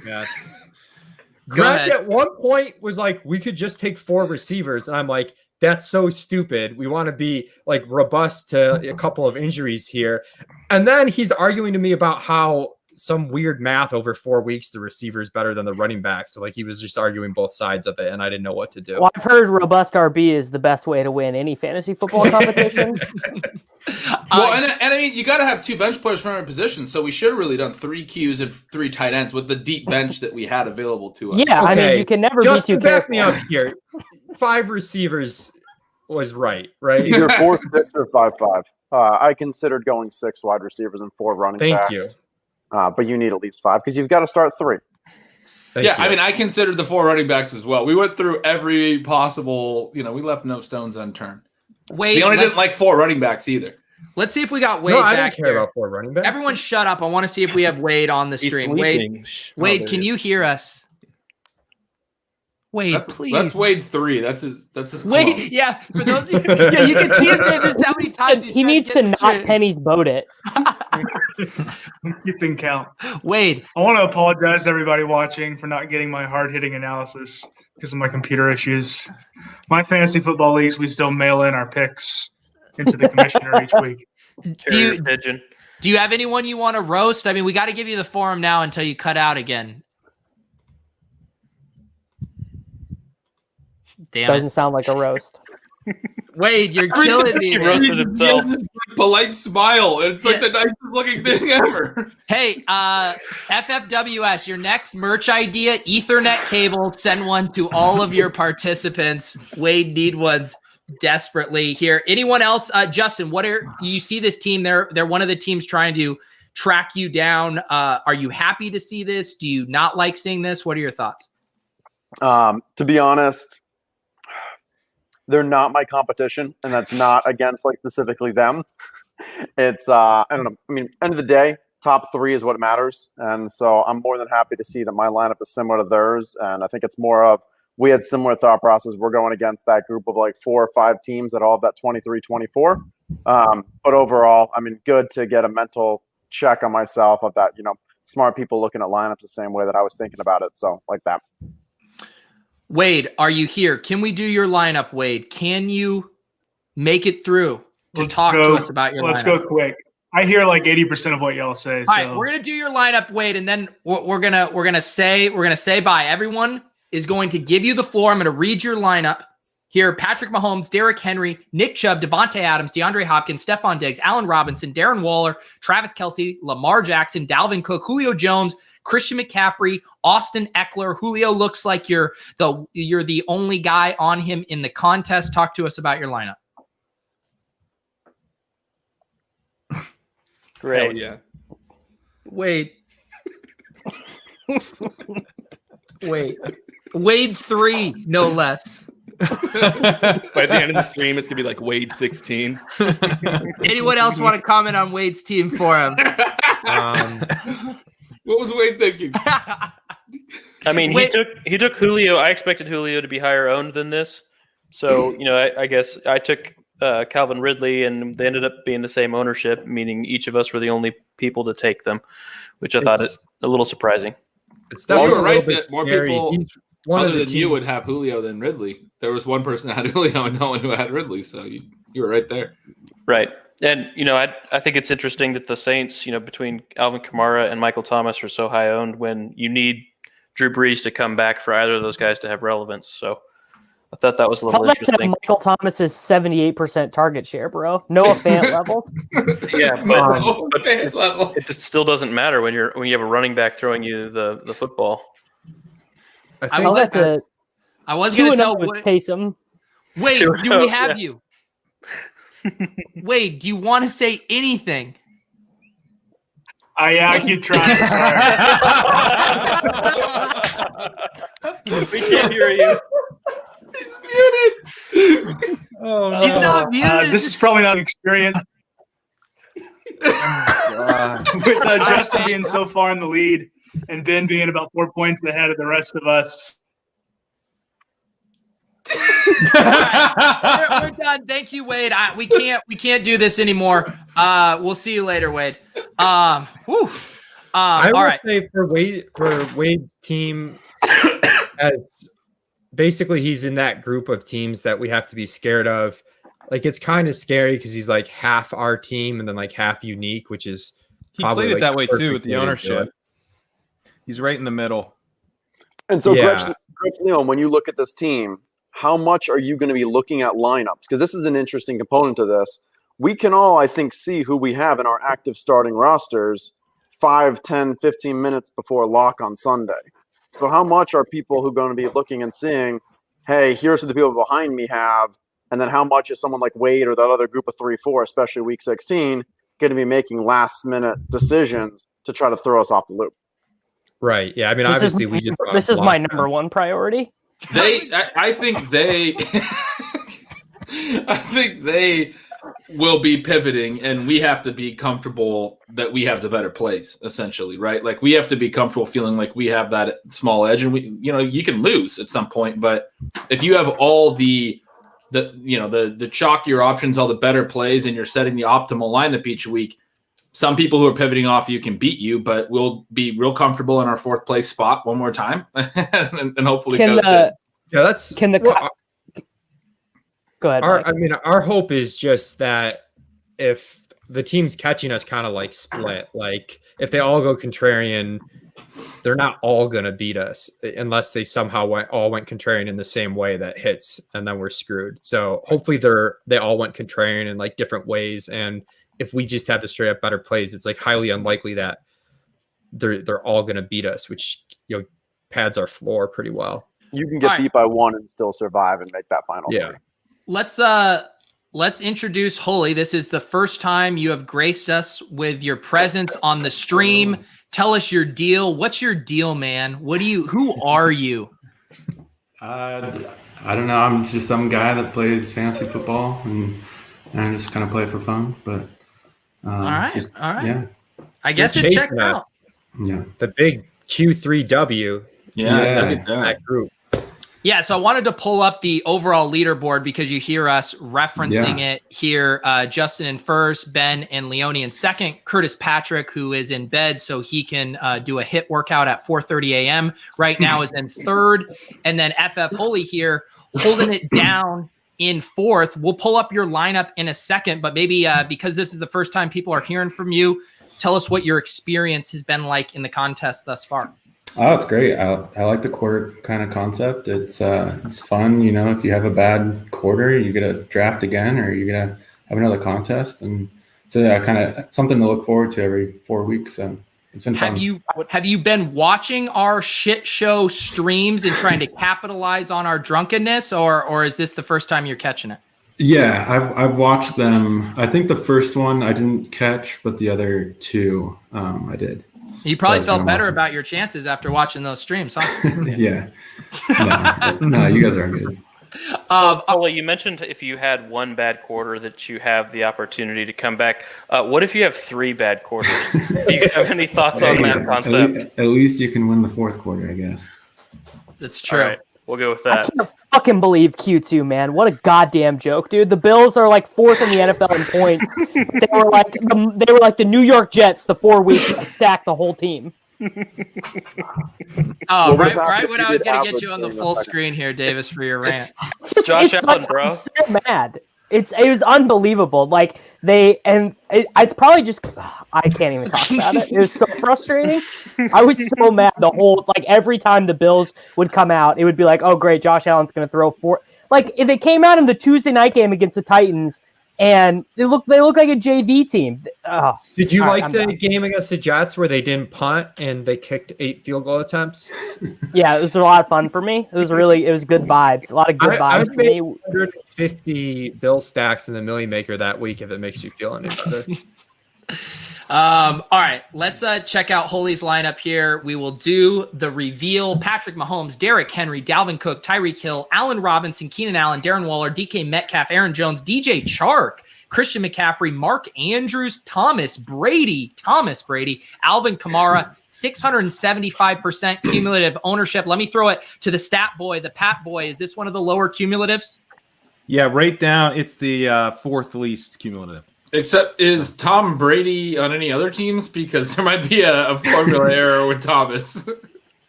Gretchen at one point was like, we could just take 4 receivers. And I'm like, that's so stupid. We want to be like robust to a couple of injuries here. And then he's arguing to me about how some weird math over 4 weeks, the receiver is better than the running back. So like he was just arguing both sides of it and I didn't know what to do. Well, I've heard robust RB is the best way to win any fantasy football competition. Well, and I mean, you got to have 2 bench players from every position. So we should have really done 3 Qs and 3 tight ends with the deep bench that we had available to us. Yeah, I mean, you can never just be too to back careful. me up here. 5 receivers was right? Either 4-6 or 5-5. I considered going 6 wide receivers and 4 running backs. Thank you. But you need at least 5 because you've got to start 3. I mean, I considered the 4 running backs as well. We went through every possible, we left no stones unturned. Wade, we only didn't like 4 running backs either. Let's see if we got Wade I back didn't care here. about 4 running backs. Everyone shut up. I want to see if we have Wade on the stream. Wade, can you hear us? Wade, please. That's Wade 3. That's his Wade, clone. yeah. For those you can see his name. This is how many times he needs to not Penny's boat it. You think count. Wade. I want to apologize to everybody watching for not getting my hard-hitting analysis because of my computer issues. My fantasy football leagues, we still mail in our picks into the commissioner each week. Do you have anyone you want to roast? I mean, we got to give you the forum now until you cut out again. Doesn't sound like a roast. Wade, you're killing me. He man. roasted himself. This polite smile. And it's like the nicest looking thing ever. Hey, FFWS, your next merch idea, Ethernet cables, send one to all of your participants. Wade need ones desperately here. Anyone else? Justin, you see this team? They're one of the teams trying to track you down. Are you happy to see this? Do you not like seeing this? What are your thoughts? To be honest, they're not my competition, and that's not against like specifically them. It's I don't know. I mean, end of the day, top 3 is what matters, and so I'm more than happy to see that my lineup is similar to theirs. And I think it's more of we had similar thought process. We're going against that group of like 4 or 5 teams that all have that 23-24. But overall, I mean, good to get a mental check on myself of that. Smart people looking at lineups the same way that I was thinking about it. So like that. Wade, are you here? Can we do your lineup, Wade? Can you make it through to talk to us about your lineup? Let's go quick. I hear like 80% of what y'all say. All right, we're gonna do your lineup, Wade, and then we're gonna say bye. Everyone is going to give you the floor. I'm gonna read your lineup here: Patrick Mahomes, Derrick Henry, Nick Chubb, Devontae Adams, DeAndre Hopkins, Stephon Diggs, Allen Robinson, Darren Waller, Travis Kelce, Lamar Jackson, Dalvin Cook, Julio Jones, Christian McCaffrey, Austin Eckler. Julio looks like you're the only guy on him in the contest. Talk to us about your lineup. Great. Yeah. Wade. Wade 3, no less. By the end of the stream, it's gonna be like Wade 16. Anyone else want to comment on Wade's team for him? What was Wade thinking? I mean, he took Julio. I expected Julio to be higher owned than this. So, I guess I took Calvin Ridley, and they ended up being the same ownership, meaning each of us were the only people to take them, which I thought is a little surprising. It's Well, definitely you were a little right bit that more scary. people He's one of other the than you teams- would have Julio than Ridley. There was one person that had Julio and no one who had Ridley, so you were right there. Right. And, I think it's interesting that the Saints, between Alvin Kamara and Michael Thomas are so high owned when you need Drew Brees to come back for either of those guys to have relevance. So I thought that was a little Tell that to interesting. Michael Thomas's 78% target share, bro. Noah Fant levels. Yeah, but it still doesn't matter when you have a running back throwing you the football. I Tell think that to I was going to tell Wade. Taysom. Wade, Two do we and have yeah. you? Wade, do you want to say anything? I keep trying. We can't hear you. Oh, no. He's not muted. This is probably not an experience. With Justin being so far in the lead and Ben being about 4 points ahead of the rest of us. We're done. Thank you, Wade. We can't do this anymore. We'll see you later, Wade. I all will right. say for Wade's team, as basically he's in that group of teams that we have to be scared of. Like, it's kind of scary because he's like half our team and then like half unique, which is He probably played it like that way the too with perfect the way to do ownership. it. He's right in the middle. And so, Yeah. Gretchen, Leone, when you look at this team, how much are you going to be looking at lineups? Because this is an interesting component to this. We can all, I think, see who we have in our active starting rosters 5, 10, 15 minutes before lock on Sunday. So how much are people who are going to be looking and seeing, hey, here's who the people behind me have, and then how much is someone like Wade or that other group of 3-4, especially week 16, going to be making last-minute decisions to try to throw us off the loop? Right. Yeah. I mean, obviously, we just This is my number one priority. I think they will be pivoting, and we have to be comfortable that we have the better plays, essentially, right? Like, we have to be comfortable feeling like we have that small edge, and you can lose at some point, but if you have all the chalkier options, all the better plays, and you're setting the optimal lineup each week, some people who are pivoting off you can beat you, but we'll be real comfortable in our 4th place spot one more time, and hopefully Can Yeah, that's Can the go ahead? Mike. Our hope is just that if the team's catching us kind of like split, like if they all go contrarian, they're not all going to beat us unless they somehow all went contrarian in the same way that hits, and then we're screwed. So hopefully they all went contrarian in like different ways. And if we just have the straight up better plays, it's like highly unlikely that they're all going to beat us, which, you know, pads our floor pretty well. You can get beat by one and still survive and make that final three. Let's introduce Holy. This is the first time you have graced us with your presence on the stream. Tell us your deal. What's your deal, man? Who are you? I don't know. I'm just some guy that plays fantasy football and I just kind of play for fun. But all right. Yeah. I guess it checks out. Yeah. The big Q3W. Yeah. That group. Yeah, so I wanted to pull up the overall leaderboard because you hear us referencing it here. Justin in first, Ben and Leone in second, Curtis Patrick, who is in bed so he can do a HIIT workout at 4:30 a.m. right now, is in third. And then FF Holy here holding it down in fourth. We'll pull up your lineup in a second, but maybe because this is the first time people are hearing from you, tell us what your experience has been like in the contest thus far. Oh, it's great. I like the quarter kind of concept. It's fun. You know, if you have a bad quarter, you get to draft again, or you get to have another contest, and so kind of something to look forward to every 4 weeks. So it's been fun. Have you been watching our shit show streams and trying to capitalize on our drunkenness, or is this the first time you're catching it? Yeah, I've watched them. I think the first one I didn't catch, but the other two I did. You probably felt better about your chances after watching those streams, huh? Yeah. No, you guys are good. Paula, you mentioned if you had one bad quarter that you have the opportunity to come back. What if you have 3 bad quarters? Do you have any thoughts on that concept? At least you can win the fourth quarter, I guess. That's true. All right, we'll go with that. I can't fucking believe Q2, man. What a goddamn joke, dude. The Bills are like 4th in the NFL in points. They were like the New York Jets the 4 weeks that stacked the whole team. Oh, right when I was going to get you on the full screen here, Davis, for your rant. It's Josh Allen, bro. I'm so mad. It was unbelievable. Like it's probably just I can't even talk about it. It was so frustrating. I was so mad every time the Bills would come out, it would be like, oh great, Josh Allen's going to throw 4. Like if they came out in the Tuesday night game against the Titans and they look like a JV team. Oh, did you like the game against the Jets where they didn't punt and they kicked 8 field goal attempts? Yeah, it was a lot of fun for me. It was good vibes. A lot of good vibes for me. 150 bill stacks in the Millie Maker that week if it makes you feel any better. All right, let's check out Holy's lineup here. We will do the reveal. Patrick Mahomes, Derrick Henry, Dalvin Cook, Tyreek Hill, Allen Robinson, Keenan Allen, Darren Waller, DK Metcalf, Aaron Jones, DJ Chark, Christian McCaffrey, Mark Andrews, Thomas Brady, Alvin Kamara, 675% cumulative ownership. Let me throw it to the stat boy, the Pat boy. Is this one of the lower cumulatives? Yeah, right down. It's the 4th least cumulative. Except, is Tom Brady on any other teams? Because there might be a formula error with Thomas.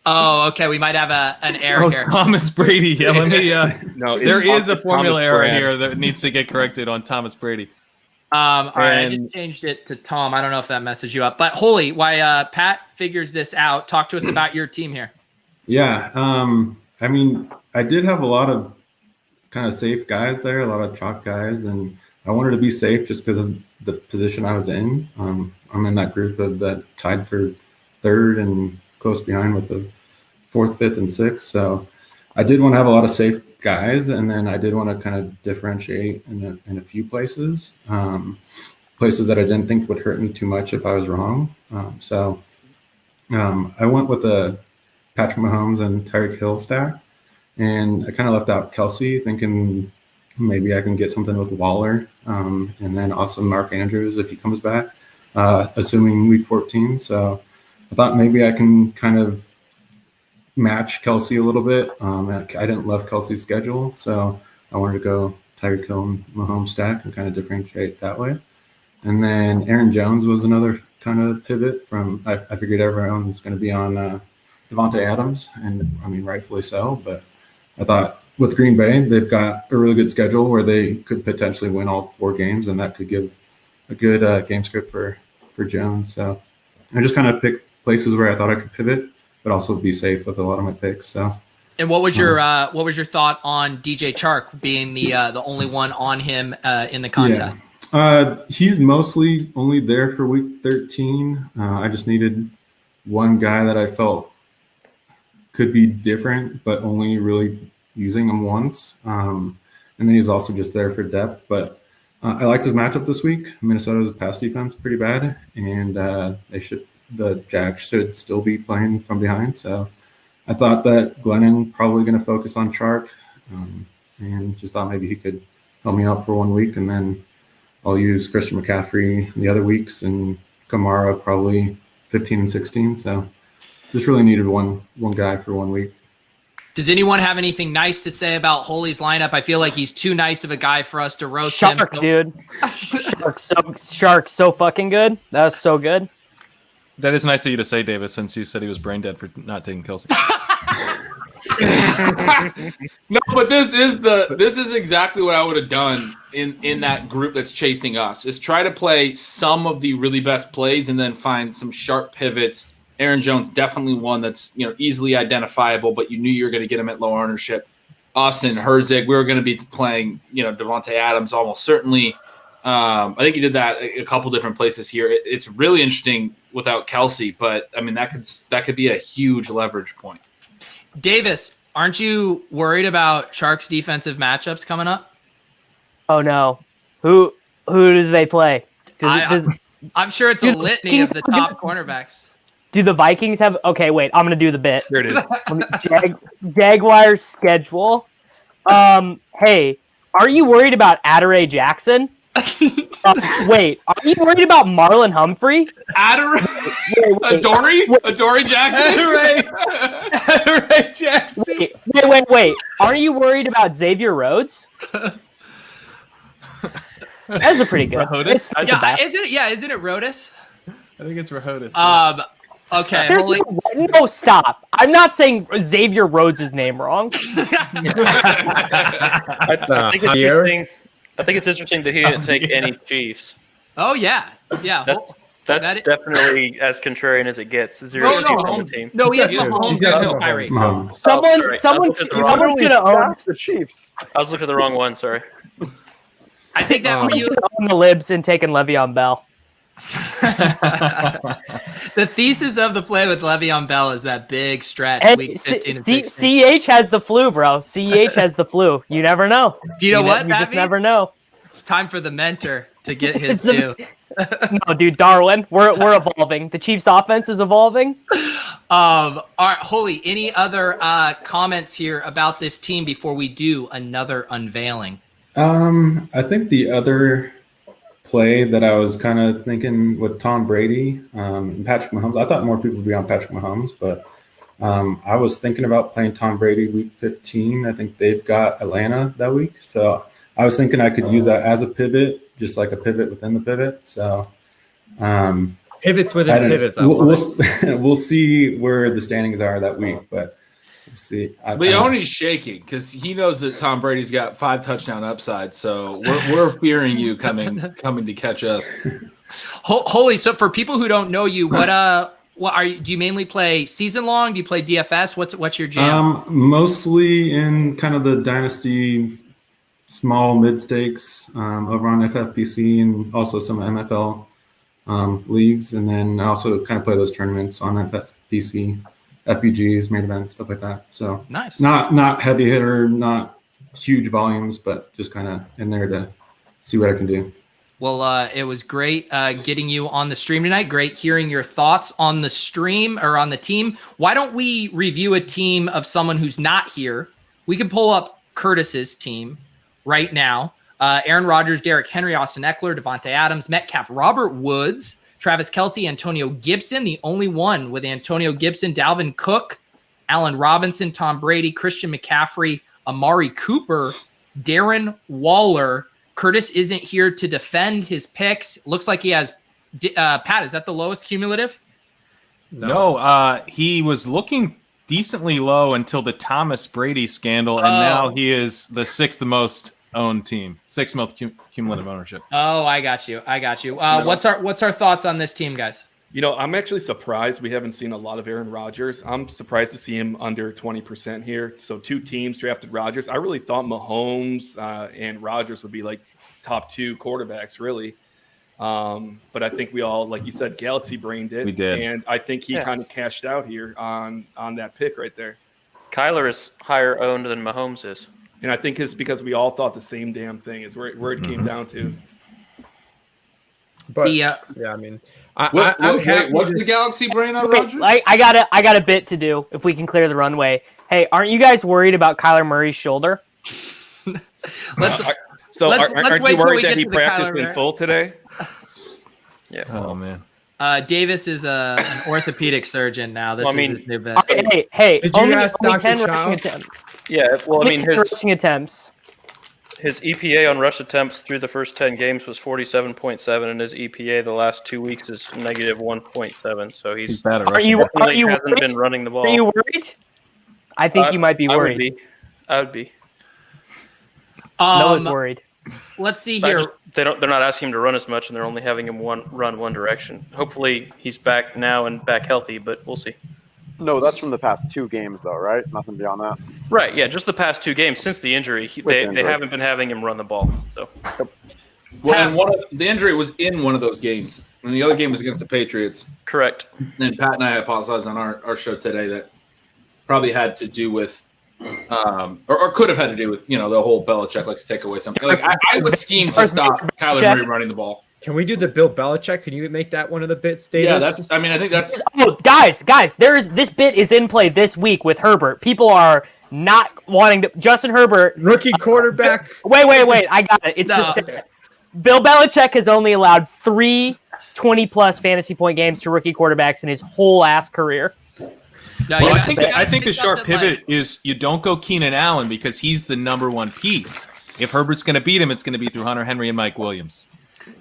Oh, okay. We might have an error here. Thomas Brady. Yeah, let me. No, there is a formula Thomas error Brand. here that needs to get corrected on Thomas Brady. All right, I just changed it to Tom. I don't know if that messes you up. But Holy, while Pat figures this out, talk to us about your team here. Yeah. I mean, I did have a lot of kind of safe guys there, a lot of chalk guys, and I wanted to be safe just because of the position I was in. I'm in that group that tied for 3rd and close behind with the 4th, 5th, and 6th. So I did want to have a lot of safe guys, and then I did want to kind of differentiate in a few places, places that I didn't think would hurt me too much if I was wrong. So I went with the Patrick Mahomes and Tyreek Hill stack, and I kind of left out Kelsey, thinking maybe I can get something with Waller, and then also Mark Andrews if he comes back, assuming week 14. So I thought maybe I can kind of match Kelsey a little bit. I didn't love Kelsey's schedule, so I wanted to go Tyreek Hill and Mahomes stack and kind of differentiate that way. And then Aaron Jones was another kind of pivot from, I figured everyone was going to be on Devontae Adams, and I mean, rightfully so, but I thought with Green Bay, they've got a really good schedule where they could potentially win all 4 games, and that could give a good game script for Jones. So I just kind of picked places where I thought I could pivot, but also be safe with a lot of my picks. So. And what was your thought on DJ Chark being the only one on him in the contest? He's mostly only there for week 13. I just needed one guy that I felt could be different, but only really using him once. And then he's also just there for depth. But I liked his matchup this week. Minnesota's pass defense pretty bad, and the Jags should still be playing from behind. So I thought that Glennon probably going to focus on Chark, and just thought maybe he could help me out for 1 week, and then I'll use Christian McCaffrey the other weeks and Kamara probably 15 and 16. So just really needed one guy for 1 week. Does anyone have anything nice to say about Holy's lineup? I feel like he's too nice of a guy for us to roast him. Dude. Shark's so fucking good. That was so good. That is nice of you to say, Davis, since you said he was brain dead for not taking Kelsey. No, but this is exactly what I would have done in that group that's chasing us, is try to play some of the really best plays and then find some sharp pivots. Aaron Jones, definitely one that's easily identifiable, but you knew you were going to get him at low ownership. Us and Herzig, we were going to be playing Devontae Adams almost certainly. I think you did that a couple different places here. It's really interesting without Kelsey, but I mean that could be a huge leverage point. Davis, aren't you worried about Chark's defensive matchups coming up? Oh no, who do they play? I'm sure it's a litany of the top cornerbacks. Do the Vikings have? Okay, wait. I'm gonna do the bit. Here it is. Jaguars schedule. Hey, are you worried about Adoree Jackson? Wait, are you worried about Marlon Humphrey? Adoree Jackson? Adoree Jackson. Wait. Aren't you worried about Xavier Rhodes? That's a pretty good. Isn't it Rhodes? I think it's Rahotis. Okay. No, stop. I'm not saying Xavier Rhodes' name wrong. I think it's interesting that he didn't take any Chiefs. Oh yeah. That's definitely as contrarian as it gets. Zero Chiefs on the team. No, he has Mahomes. Kyrie. Someone should have owned the Chiefs. I was looking at the wrong one. Sorry. I think that you own the libs and taken Le'Veon Bell. The thesis of the play with Le'Veon Bell is that big stretch. And week 15 and 16. CH has the flu, bro. CH has the flu. You never know. Do you know what you that just means? Never know. It's time for the mentor to get his due. No, dude, Darwin. We're evolving. The Chiefs' offense is evolving. All right, Holy. Any other comments here about this team before we do another unveiling? I think the other play that I was kind of thinking with Tom Brady and Patrick Mahomes, I thought more people would be on Patrick Mahomes, but I was thinking about playing Tom Brady week 15. I think they've got Atlanta that week. So I was thinking I could use that as a pivot, just like a pivot within the pivot. So pivots within pivots. We'll see where the standings are that week, but let's see. Leone's shaking because he knows that Tom Brady's got 5 touchdown upside. So we're fearing you coming to catch us. Holy. So for people who don't know you, what are you? Do you mainly play season long? Do you play DFS? What's your jam? Mostly in kind of the dynasty, small mid stakes over on FFPC and also some MFL leagues, and then I also kind of play those tournaments on FFPC. FPGs, main events, stuff like that. So nice. Not heavy hitter, not huge volumes, but just kind of in there to see what I can do. Well, it was great getting you on the stream tonight. Great hearing your thoughts on the stream or on the team. Why don't we review a team of someone who's not here? We can pull up Curtis's team right now. Aaron Rodgers, Derrick Henry, Austin Eckler, Devontae Adams, Metcalf, Robert Woods, Travis Kelce, Antonio Gibson, the only one with Antonio Gibson, Dalvin Cook, Allen Robinson, Tom Brady, Christian McCaffrey, Amari Cooper, Darren Waller. Curtis isn't here to defend his picks. Looks like he has Pat, is that the lowest cumulative? No, he was looking decently low until the Thomas Brady scandal, and now he is the 6th most owned team, 6th most cumulative ownership. Oh, I got you. What's our thoughts on this team, guys? I'm actually surprised we haven't seen a lot of Aaron Rodgers. I'm surprised to see him under 20% here. So 2 teams drafted Rodgers. I really thought Mahomes and Rodgers would be like top 2 quarterbacks, really. But I think we all, like you said, galaxy brained it. We did. And I think he kind of cashed out here on that pick right there. Kyler is higher owned than Mahomes is. And I think it's because we all thought the same damn thing is where it came down to. But Yeah, I mean, What's the galaxy brain on Rodgers? I got a bit to do if we can clear the runway. Hey, aren't you guys worried about Kyler Murray's shoulder? let's Aren't wait you till we worried get that he to the practiced Kyler in Murray. full today? Yeah. Oh man. Davis is an orthopedic surgeon now. This is his new best. Hey, Did you only ask Dr. 10 Chow? rushing attempts. Yeah. Well, I mean, 10 rushing attempts. his EPA on rush attempts through the first 10 games was 47.7, and his EPA the last 2 weeks is negative 1.7. So he's bad at Are rushing. you definitely hasn't worried? been running the ball. Are you worried? I think you might be I would worried. be. I would be. Noah's worried. Let's see I here. just- they're not asking him to run as much, and they're only having him run one direction. Hopefully, he's back now and back healthy, but we'll see. No, that's from the past 2 games, though, right? Nothing beyond that. Right? Yeah, just the past 2 games since the injury, they haven't been having him run the ball. So Well, and the injury was in one of those games, and the other game was against the Patriots. correct. And Pat and I hypothesized on our show today that probably had to do with, or could have had to do with, the whole Belichick likes to take away something. Like I would scheme to stop Kyler Murray running the ball. Can we do the Bill Belichick? Can you make that one of the bits, Davis? Yeah, I think that's. Oh, guys, this bit is in play this week with Herbert. People are not wanting to. Justin Herbert, rookie quarterback. Wait, I got it. It's the Bill Belichick has only allowed 3 20-plus fantasy point games to rookie quarterbacks in his whole ass career. No, Well, you I think the it's sharp something pivot like- is you don't go Keenan Allen because he's the number 1 piece. If Herbert's going to beat him, it's going to be through Hunter Henry and Mike Williams.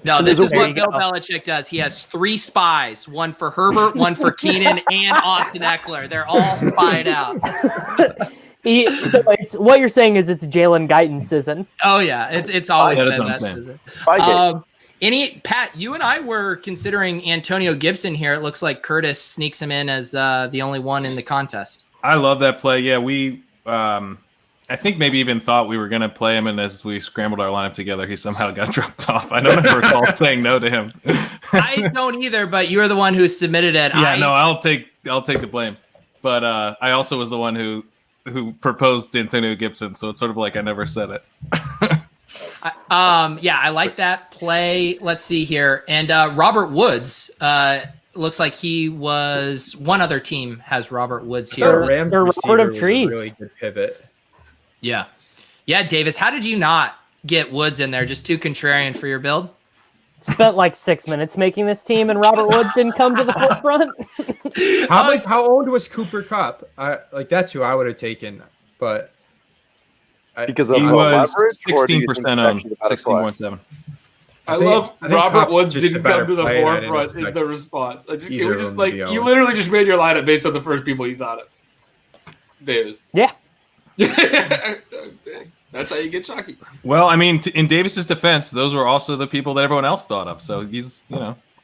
No, this is There what you Bill go. Belichick does. He has 3 spies: one for Herbert, one for Keenan, and Austin Eckler. They're all spied out. So it's what you're saying is it's Jalen Guyton season. Oh yeah, it's always that's been what I'm that saying. season. Pat, you and I were considering Antonio Gibson here. It looks like Curtis sneaks him in as the only one in the contest. I love that play. Yeah, we I think maybe even thought we were going to play him, and as we scrambled our lineup together, he somehow got dropped off. I don't ever recall saying no to him. I don't either, but you're the one who submitted it. I'll take the blame. But I also was the one who proposed Antonio Gibson, so it's sort of like I never said it. I like that play. Let's see here. And Robert Woods looks like he was one other team has Robert Woods here. Rams They're receiver Robert of was a trees. really good pivot. Yeah. Yeah, Davis, how did you not get Woods in there? Just too contrarian for your build? Spent like 6 minutes making this team, and Robert Woods didn't come to the forefront. How old was Cooper Kupp? That's who I would have taken, but Because of He the was leverage, or do you think 16% he's on actually the better play? 16.7. I think- love I think Robert Copp's Woods just a didn't better come to the player. I didn't forefront in expect the response. Can either we of just them to be you on. literally just made your lineup based on the first people you thought of. Davis. Yeah. That's how you get chalky. Well, I mean, in Davis's defense, those were also the people that everyone else thought of. So he's,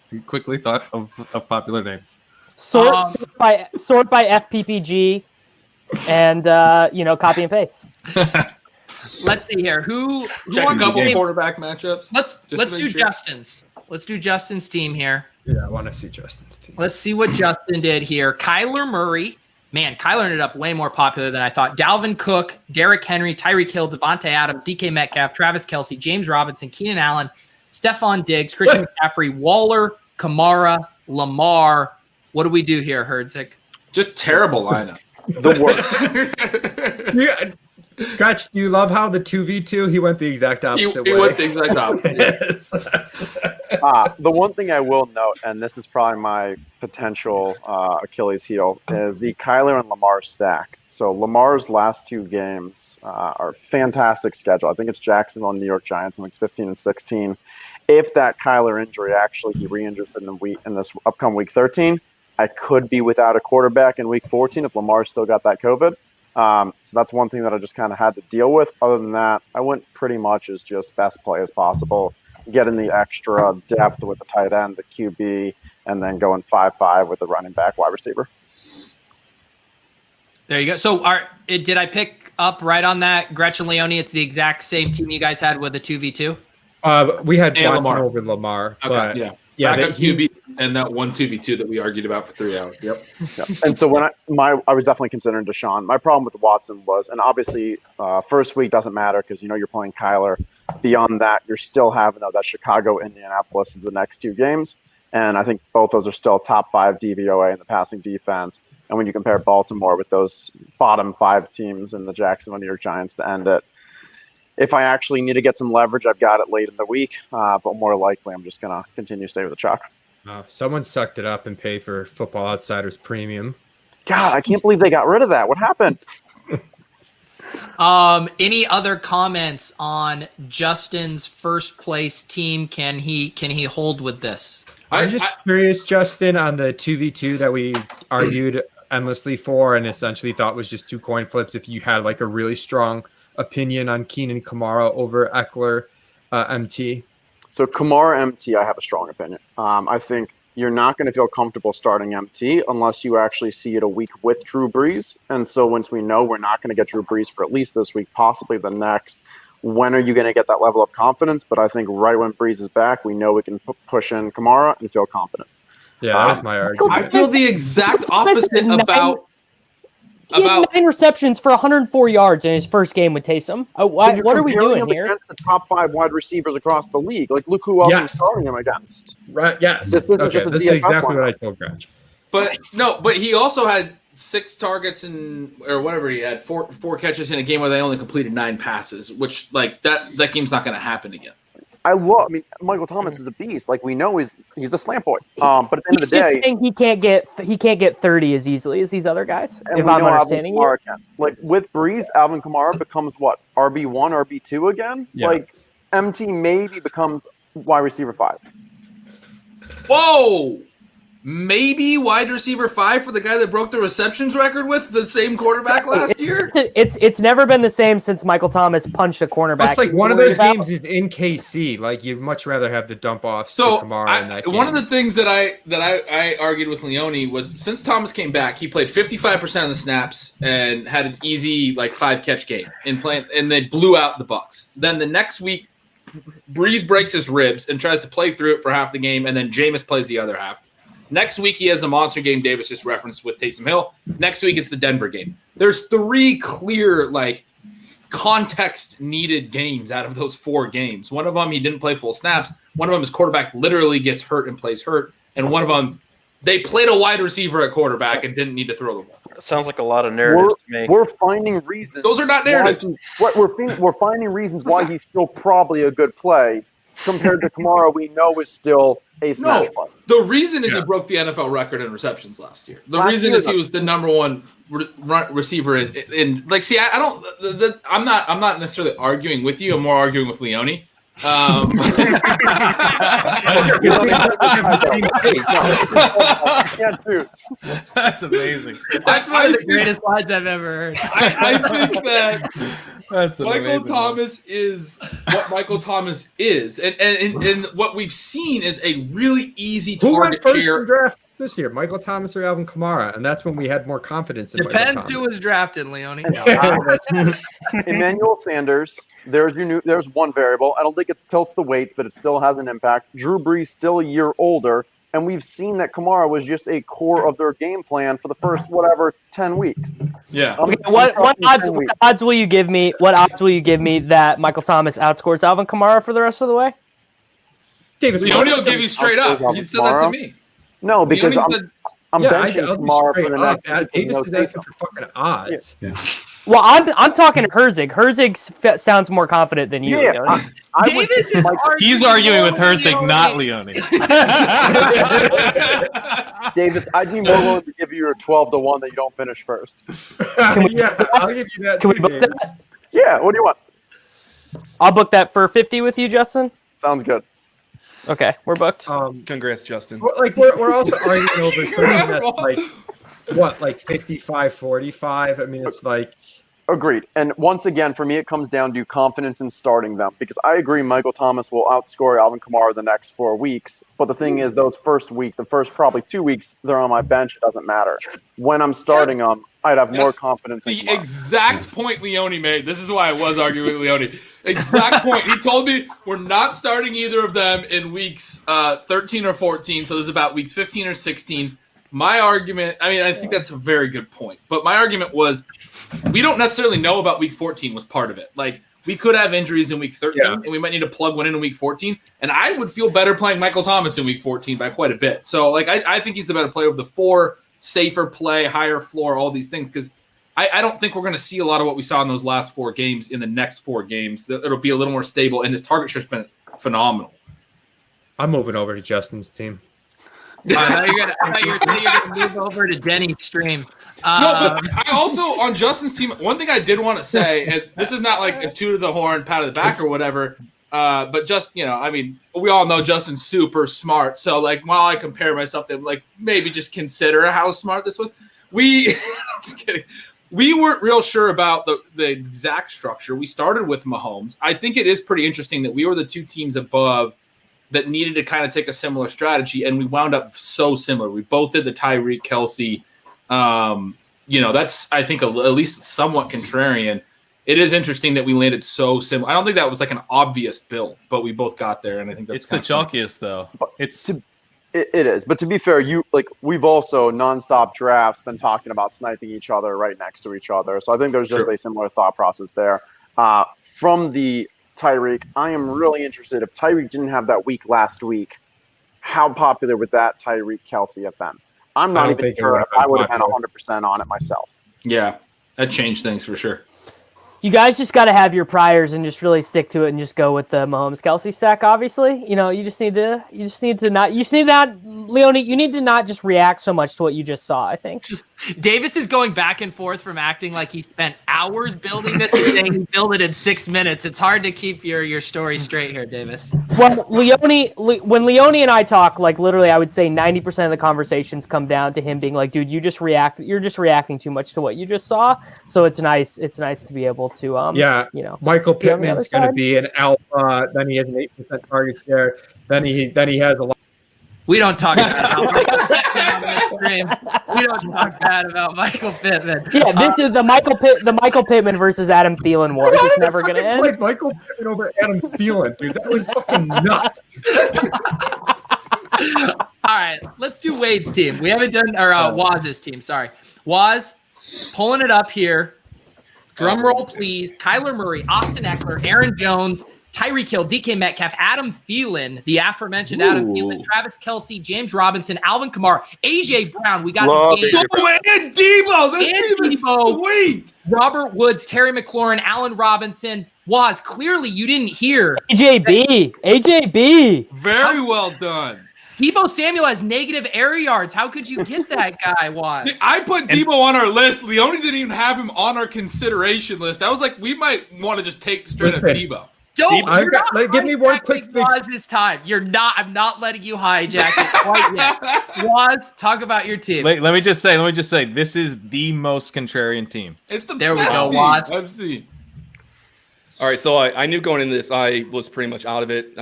he quickly thought of popular names. Sort by FPPG, and copy and paste. Let's see here. Who Check a won the couple game? quarterback matchups. Let's to do make sure. Justin's. Let's do Justin's team here. yeah, I want to see Justin's team. Let's see what Justin did here. Kyler Murray. Man, Kyler ended up way more popular than I thought. Dalvin Cook, Derrick Henry, Tyreek Hill, Devontae Adams, DK Metcalf, Travis Kelce, James Robinson, Keenan Allen, Stephon Diggs, Christian McCaffrey, Waller, Kamara, Lamar. What do we do here, Herdzik? Just terrible lineup. The worst. Gretch, do you love how the 2v2 he went the exact opposite He way? went the exact opposite. The one thing I will note, and this is probably my potential Achilles heel, is the Kyler and Lamar stack. So Lamar's last 2 games are fantastic schedule. I think it's Jacksonville and New York Giants in weeks 15 and 16. If that Kyler injury actually he re-injures in this upcoming week 13, I could be without a quarterback in week 14 if Lamar's still got that COVID. So that's one thing that I just kind of had to deal with. Other than that, I went pretty much as just best play as possible, getting the extra depth with the tight end, the QB, and then going 5-5 with the running back wide receiver. There you go. So did I pick up right on that? Gretchen Leone, it's the exact same team you guys had with the 2v2? We had And Watson Lamar. over Lamar. Okay, But yeah. yeah, Backup QB and that one 2v2 that we argued about for 3 hours. Yep. Yeah. And so when I was definitely considering Deshaun. My problem with Watson was, and obviously first week doesn't matter because you're playing Kyler. Beyond that, you're still having that Chicago, Indianapolis is the next 2 games, and I think both those are still top 5 DVOA in the passing defense. And when you compare Baltimore with those bottom 5 teams in the Jacksonville New York Giants to end it, if I actually need to get some leverage, I've got it late in the week. But more likely, I'm just going to continue to stay with the chalk. Someone sucked it up and paid for Football Outsiders Premium. God, I can't believe they got rid of that. What happened? Any other comments on Justin's first place team? Can he hold with this? I'm just curious, Justin, on the 2v2 that we argued endlessly for and essentially thought was just 2 coin flips. If you had like a really strong opinion on Keenan Kamara over Eckler MT. So Kamara MT, I have a strong opinion. I think you're not going to feel comfortable starting MT unless you actually see it a week with Drew Brees. And so once we know we're not going to get Drew Brees for at least this week, possibly the next, when are you going to get that level of confidence? But I think right when Brees is back, we know we can push in Kamara and feel confident. Yeah, that was my argument. I feel the exact opposite about. He had 9 receptions for 104 yards in his first game with Taysom. What are we doing here? Against the top 5 wide receivers across the league. Like, look who else is starting him against. Right? Yes. This is exactly what I told Gretch. But he also had 6 targets or whatever he had, four catches in a game where they only completed 9 passes, which like that game's not going to happen again. I mean, Michael Thomas is a beast. Like, we know he's the slant boy. But at the end of the day, just saying he can't get 30 as easily as these other guys. If I'm understanding you, like with Brees, Alvin Kamara becomes what, RB1, RB2 again. Yeah. Like MT maybe becomes wide receiver 5. Whoa! Maybe wide receiver 5 for the guy that broke the receptions record with the same quarterback last year? It's never been the same since Michael Thomas punched a cornerback. That's like one of those games is in KC. Like, you'd much rather have the dump offs to Kamara in that game. One of the things that I argued with Leone was since Thomas came back, he played 55% of the snaps and had an easy 5-catch game and they blew out the Bucs. Then the next week, Brees breaks his ribs and tries to play through it for half the game, and then Jameis plays the other half. Next week, he has the monster game Davis just referenced with Taysom Hill. Next week, it's the Denver game. There's 3 clear, context-needed games out of those 4 games. One of them, he didn't play full snaps. One of them, his quarterback literally gets hurt and plays hurt. And one of them, they played a wide receiver at quarterback and didn't need to throw the ball. That sounds like a lot of narratives to me. We're finding reasons. Those are not narratives. We're finding reasons why he's still probably a good play compared to Kamara, we know is still a smash play. The reason is he broke the NFL record in receptions last year. The reason is he was the number 1 receiver in I don't. I'm not necessarily arguing with you. I'm more arguing with Leone. That's amazing. That's one of the greatest lines I've ever heard. I think that Michael Thomas is what Michael Thomas is, and what we've seen is a really easy Who went target first share. in drafts this year, Michael Thomas or Alvin Kamara? And that's when we had more confidence in Depends Michael who Thomas. was drafted, Leone. Emmanuel Sanders. There's one variable. I don't think it tilts the weights, but it still has an impact. Drew Brees still a year older, and we've seen that Kamara was just a core of their game plan for the first 10 weeks. Yeah. Okay, what odds will you give me? What odds will you give me that Michael Thomas outscores Alvin Kamara for the rest of the way? Davis, Leone will give you straight up. You said that to me. No, because I'm benching I'll be Kamara straight for the up. next. Davis is asking for fucking odds. Yeah. Well, I'm talking to Herzig. Herzig sounds more confident than you. Yeah, Leone. Davis is He's arguing with Herzig, not Leone. Davis, I'd be more willing to give you a 12-1 that you don't finish first. I'll give you that. Can we too, book Davis. that? Yeah, what do you want? I'll book that for 50 with you, Justin. Sounds good. Okay, we're booked. Congrats, Justin. We're also arguing over something that's 55-45. I mean, it's Agreed. And once again, for me, it comes down to confidence in starting them because I agree Michael Thomas will outscore Alvin Kamara the next 4 weeks. But the thing is, the first probably 2 weeks, they're on my bench. It doesn't matter. When I'm starting them, I'd have more confidence in The Kamara. exact point Leone made. This is why I was arguing with Leone. Exact point. He told me we're not starting either of them in weeks 13 or 14. So this is about weeks 15 or 16. My argument, I think that's a very good point. But my argument was we don't necessarily know about week 14 was part of it. Like, we could have injuries in week 13, and we might need to plug one in week 14. And I would feel better playing Michael Thomas in week 14 by quite a bit. So, like, I think he's the better player of the 4, safer play, higher floor, all these things. Because I don't think we're going to see a lot of what we saw in those last 4 games in the next 4 games. It'll be a little more stable, and his target share's been phenomenal. I'm moving over to Justin's team. I thought you were going to move over to Denny's stream. No, but I also, on Justin's team, one thing I did want to say, and this is not like a toot of the horn, pat of the back or whatever, but just, we all know Justin's super smart. So, like, while I compare myself to him, like, maybe just consider how smart this was. Just kidding. We weren't real sure about the exact structure. We started with Mahomes. I think it is pretty interesting that we were the 2 teams above that needed to kind of take a similar strategy, and we wound up so similar. We both did the Tyreek Kelsey. That's, I think, at least somewhat contrarian. It is interesting that we landed so similar. I don't think that was like an obvious build, but we both got there, and I think that's the chalkiest, though. It is. But to be fair, we've also nonstop drafts been talking about sniping each other right next to each other. So I think there's just a similar thought process there. From the Tyreek, I am really interested. If Tyreek didn't have that week last week, how popular would that Tyreek Kelsey have been? I'm not even sure if I would have been 100% on it myself. Yeah, that changed things for sure. You guys just got to have your priors and just really stick to it and just go with the Mahomes Kelsey stack. Obviously, you just need to not, Leone, you need to not just react so much to what you just saw. I think Davis is going back and forth from acting like he spent hours building this to saying he built it in 6 minutes. It's hard to keep your story straight here, Davis. Well, when Leone and I talk, like literally, I would say 90% of the conversations come down to him being like, "Dude, you're just reacting too much to what you just saw." So it's nice to be able to, Michael Pittman's going to be an alpha. Then he has an 8% target share. Then he has a lot. We don't talk bad about Michael Pittman. We don't talk bad about Michael Pittman. Yeah, this is the Michael Pittman versus Adam Thielen war. It's never going to end. Like Michael Pittman over Adam Thielen, dude. That was fucking nuts. All right, let's do Wade's team. We haven't done Waz's team. Sorry, Waz, pulling it up here. Drum roll, please. Kyler Murray, Austin Eckler, Aaron Jones, Tyreek Hill, DK Metcalf, Adam Thielen, the aforementioned Adam Thielen, Travis Kelce, James Robinson, Alvin Kamara, AJ Brown. We got and Debo. This team is sweet. Robert Woods, Terry McLaurin, Allen Robinson. Waz, clearly you didn't hear. AJB. Very well done. Debo Samuel has negative air yards. How could you get that guy, Waz? I put Debo on our list. Leone didn't even have him on our consideration list. I was like, we might want to just take straight up Debo. Give me one quick thing. Waz's time. I'm not letting you hijack it quite yet. Waz, talk about your team. Let me just say, this is the most contrarian team. It's the there best we go, team Waz. I've seen. All right, so I knew going into this, I was pretty much out of it.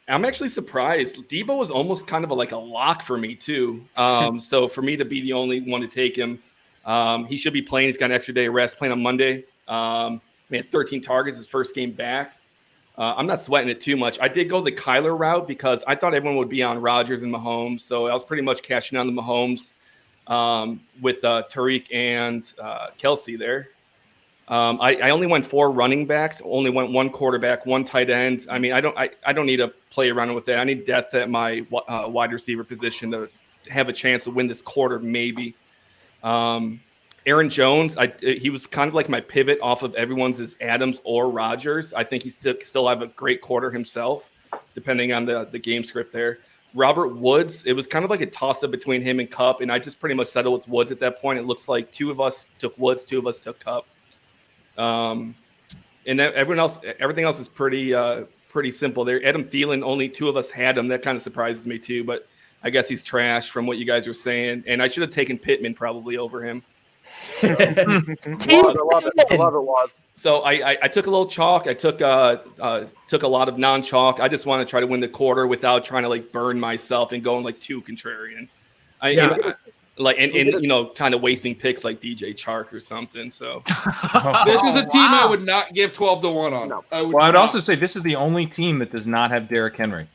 I'm actually surprised. Debo was almost kind of like a lock for me too. So for me to be the only one to take him, he should be playing. He's got an extra day of rest, playing on Monday. He had 13 targets his first game back. I'm not sweating it too much. I did go the Kyler route because I thought everyone would be on Rodgers and Mahomes. So I was pretty much cashing on the Mahomes with Tariq and Kelsey there. I only went 4 running backs, only went 1 quarterback, 1 tight end. I mean, I don't need to play around with that. I need depth at my wide receiver position to have a chance to win this quarter, maybe. Aaron Jones, he was kind of like my pivot off of everyone's is Adams or Rodgers. I think he still have a great quarter himself, depending on the game script there. Robert Woods, it was kind of like a toss-up between him and Kupp, and I just pretty much settled with Woods at that point. It looks like 2 of us took Woods, 2 of us took Kupp. And then everything else is pretty simple there. Adam Thielen, only 2 of us had him. That kind of surprises me too, but I guess he's trash from what you guys were saying. And I should have taken Pittman probably over him. I love it, Waz. So I took a little chalk. I took a lot of non-chalk. I just want to try to win the quarter without trying to like burn myself and going like too contrarian. Kind of wasting picks like DJ Chark or something. So this is a team I would not give 12-1 on. No. I'd also say this is the only team that does not have Derrick Henry.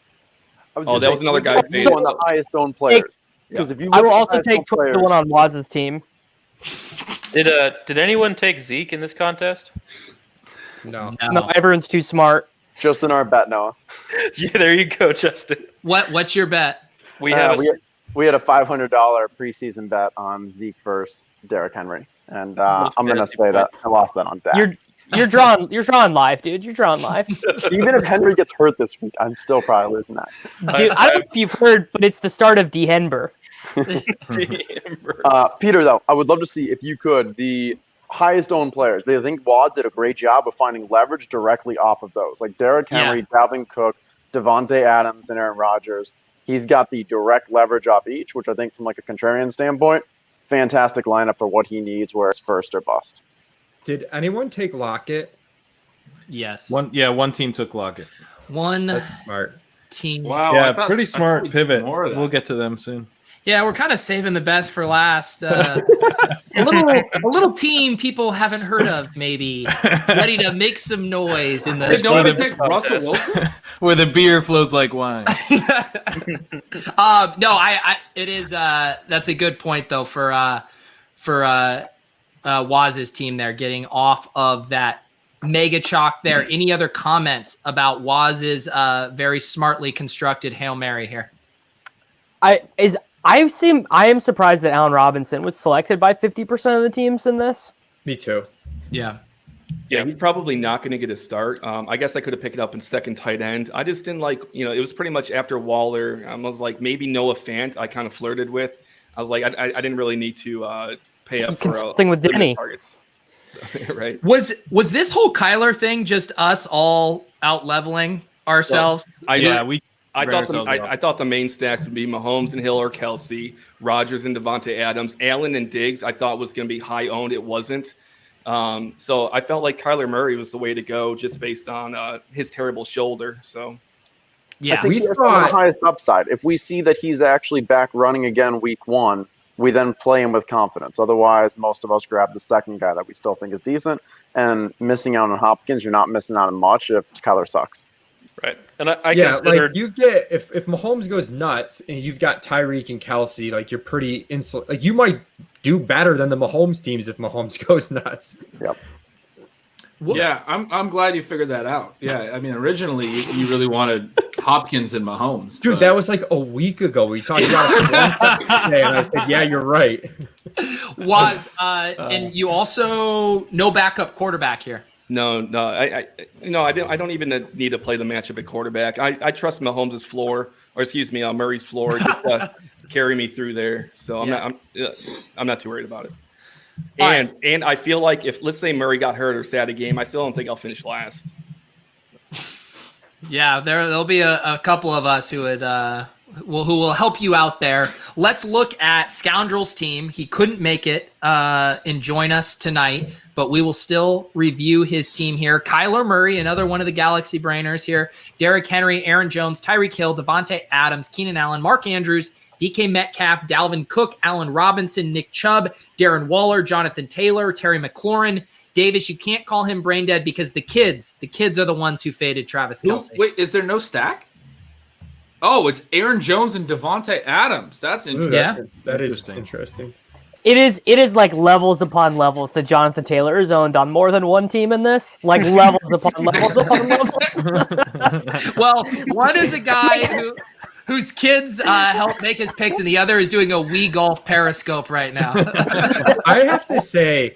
That was another guy. He's one of the highest owned players. Because if you I will also take 12-1 on Waz's team. Did anyone take Zeke in this contest? No, everyone's too smart. Just in our bet, Noah. Yeah, there you go, Justin. What's your bet? We had a $500 preseason bet on Zeke versus Derrick Henry, and I'm gonna say that I lost that on Dak. You're drawing live, dude. You're drawing live. Even if Henry gets hurt this week, I'm still probably losing that. Dude, I don't know if you've heard, but it's the start of Denver. Peter, though, I would love to see if you could the highest owned players. I think Wad did a great job of finding leverage directly off of those, like Derrick Henry, Dalvin Cook, Devontae Adams, and Aaron Rodgers. He's got the direct leverage off each, which I think from like a contrarian standpoint, fantastic lineup for what he needs, where it's first or bust. Did anyone take Lockett? Yes. One team took Lockett. That's smart. Team. Wow. Yeah, pretty smart pivot. We'll get to them soon. Yeah, we're kind of saving the best for last. A little team people haven't heard of, maybe ready to make some noise in the. Did no one take Russell Wilson? Where the beer flows like wine. It is. That's a good point though for Waz's team there, getting off of that mega chalk there. Any other comments about Waz's very smartly constructed Hail Mary here? I am surprised that Allen Robinson was selected by 50% of the teams in this. Me too. Yeah, he's probably not going to get a start. I guess I could have picked it up in second tight end. I just didn't like, it was pretty much after Waller. I was like, maybe Noah Fant I kind of flirted with. I was like, I didn't really need to pay up for something with Denny. Targets. Right. Was this whole Kyler thing just us all out leveling ourselves? I thought the main stacks would be Mahomes and Hill or Kelsey, Rodgers and Devontae Adams, Allen and Diggs. I thought was going to be high owned. It wasn't. So I felt like Kyler Murray was the way to go just based on his terrible shoulder. So yeah, I think he has the highest upside. If we see that he's actually back running again week 1, we then play him with confidence. Otherwise, most of us grab the second guy that we still think is decent. And missing out on Hopkins, you're not missing out on much if Kyler sucks. Right. And I considered... like you get if Mahomes goes nuts and you've got Tyreek and Kelsey, like you're pretty like you might do better than the Mahomes teams if Mahomes goes nuts. Yep. Yeah, I'm glad you figured that out. Yeah, I mean, originally you really wanted Hopkins and Mahomes. Dude, that was like a week ago. We talked about it once today, and I said, "Yeah, you're right." And you also no backup quarterback here. No, I don't even need to play the matchup at quarterback. I trust Mahomes' floor, or excuse me, Murray's floor, just to carry me through there. So I'm not too worried about it. And I feel like if, let's say, Murray got hurt or sat a game, I still don't think I'll finish last. Yeah, there'll be a couple of us who would who will help you out there. Let's look at Scoundrel's team. He couldn't make it and join us tonight, but we will still review his team here. Kyler Murray, another one of the Galaxy Brainers here. Derrick Henry, Aaron Jones, Tyreek Hill, Devontae Adams, Keenan Allen, Mark Andrews, DK Metcalf, Dalvin Cook, Allen Robinson, Nick Chubb, Darren Waller, Jonathan Taylor, Terry McLaurin. Davis, you can't call him brain dead because the kids are the ones who faded Travis Kelce. Wait, is there no stack? Oh, it's Aaron Jones and Devontae Adams. That's interesting. That is interesting. It is like levels upon levels that Jonathan Taylor is owned on more than one team in this. Like levels upon levels upon levels. Well, one is a guy whose kids help make his picks, and the other is doing a Wii Golf Periscope right now. I have to say,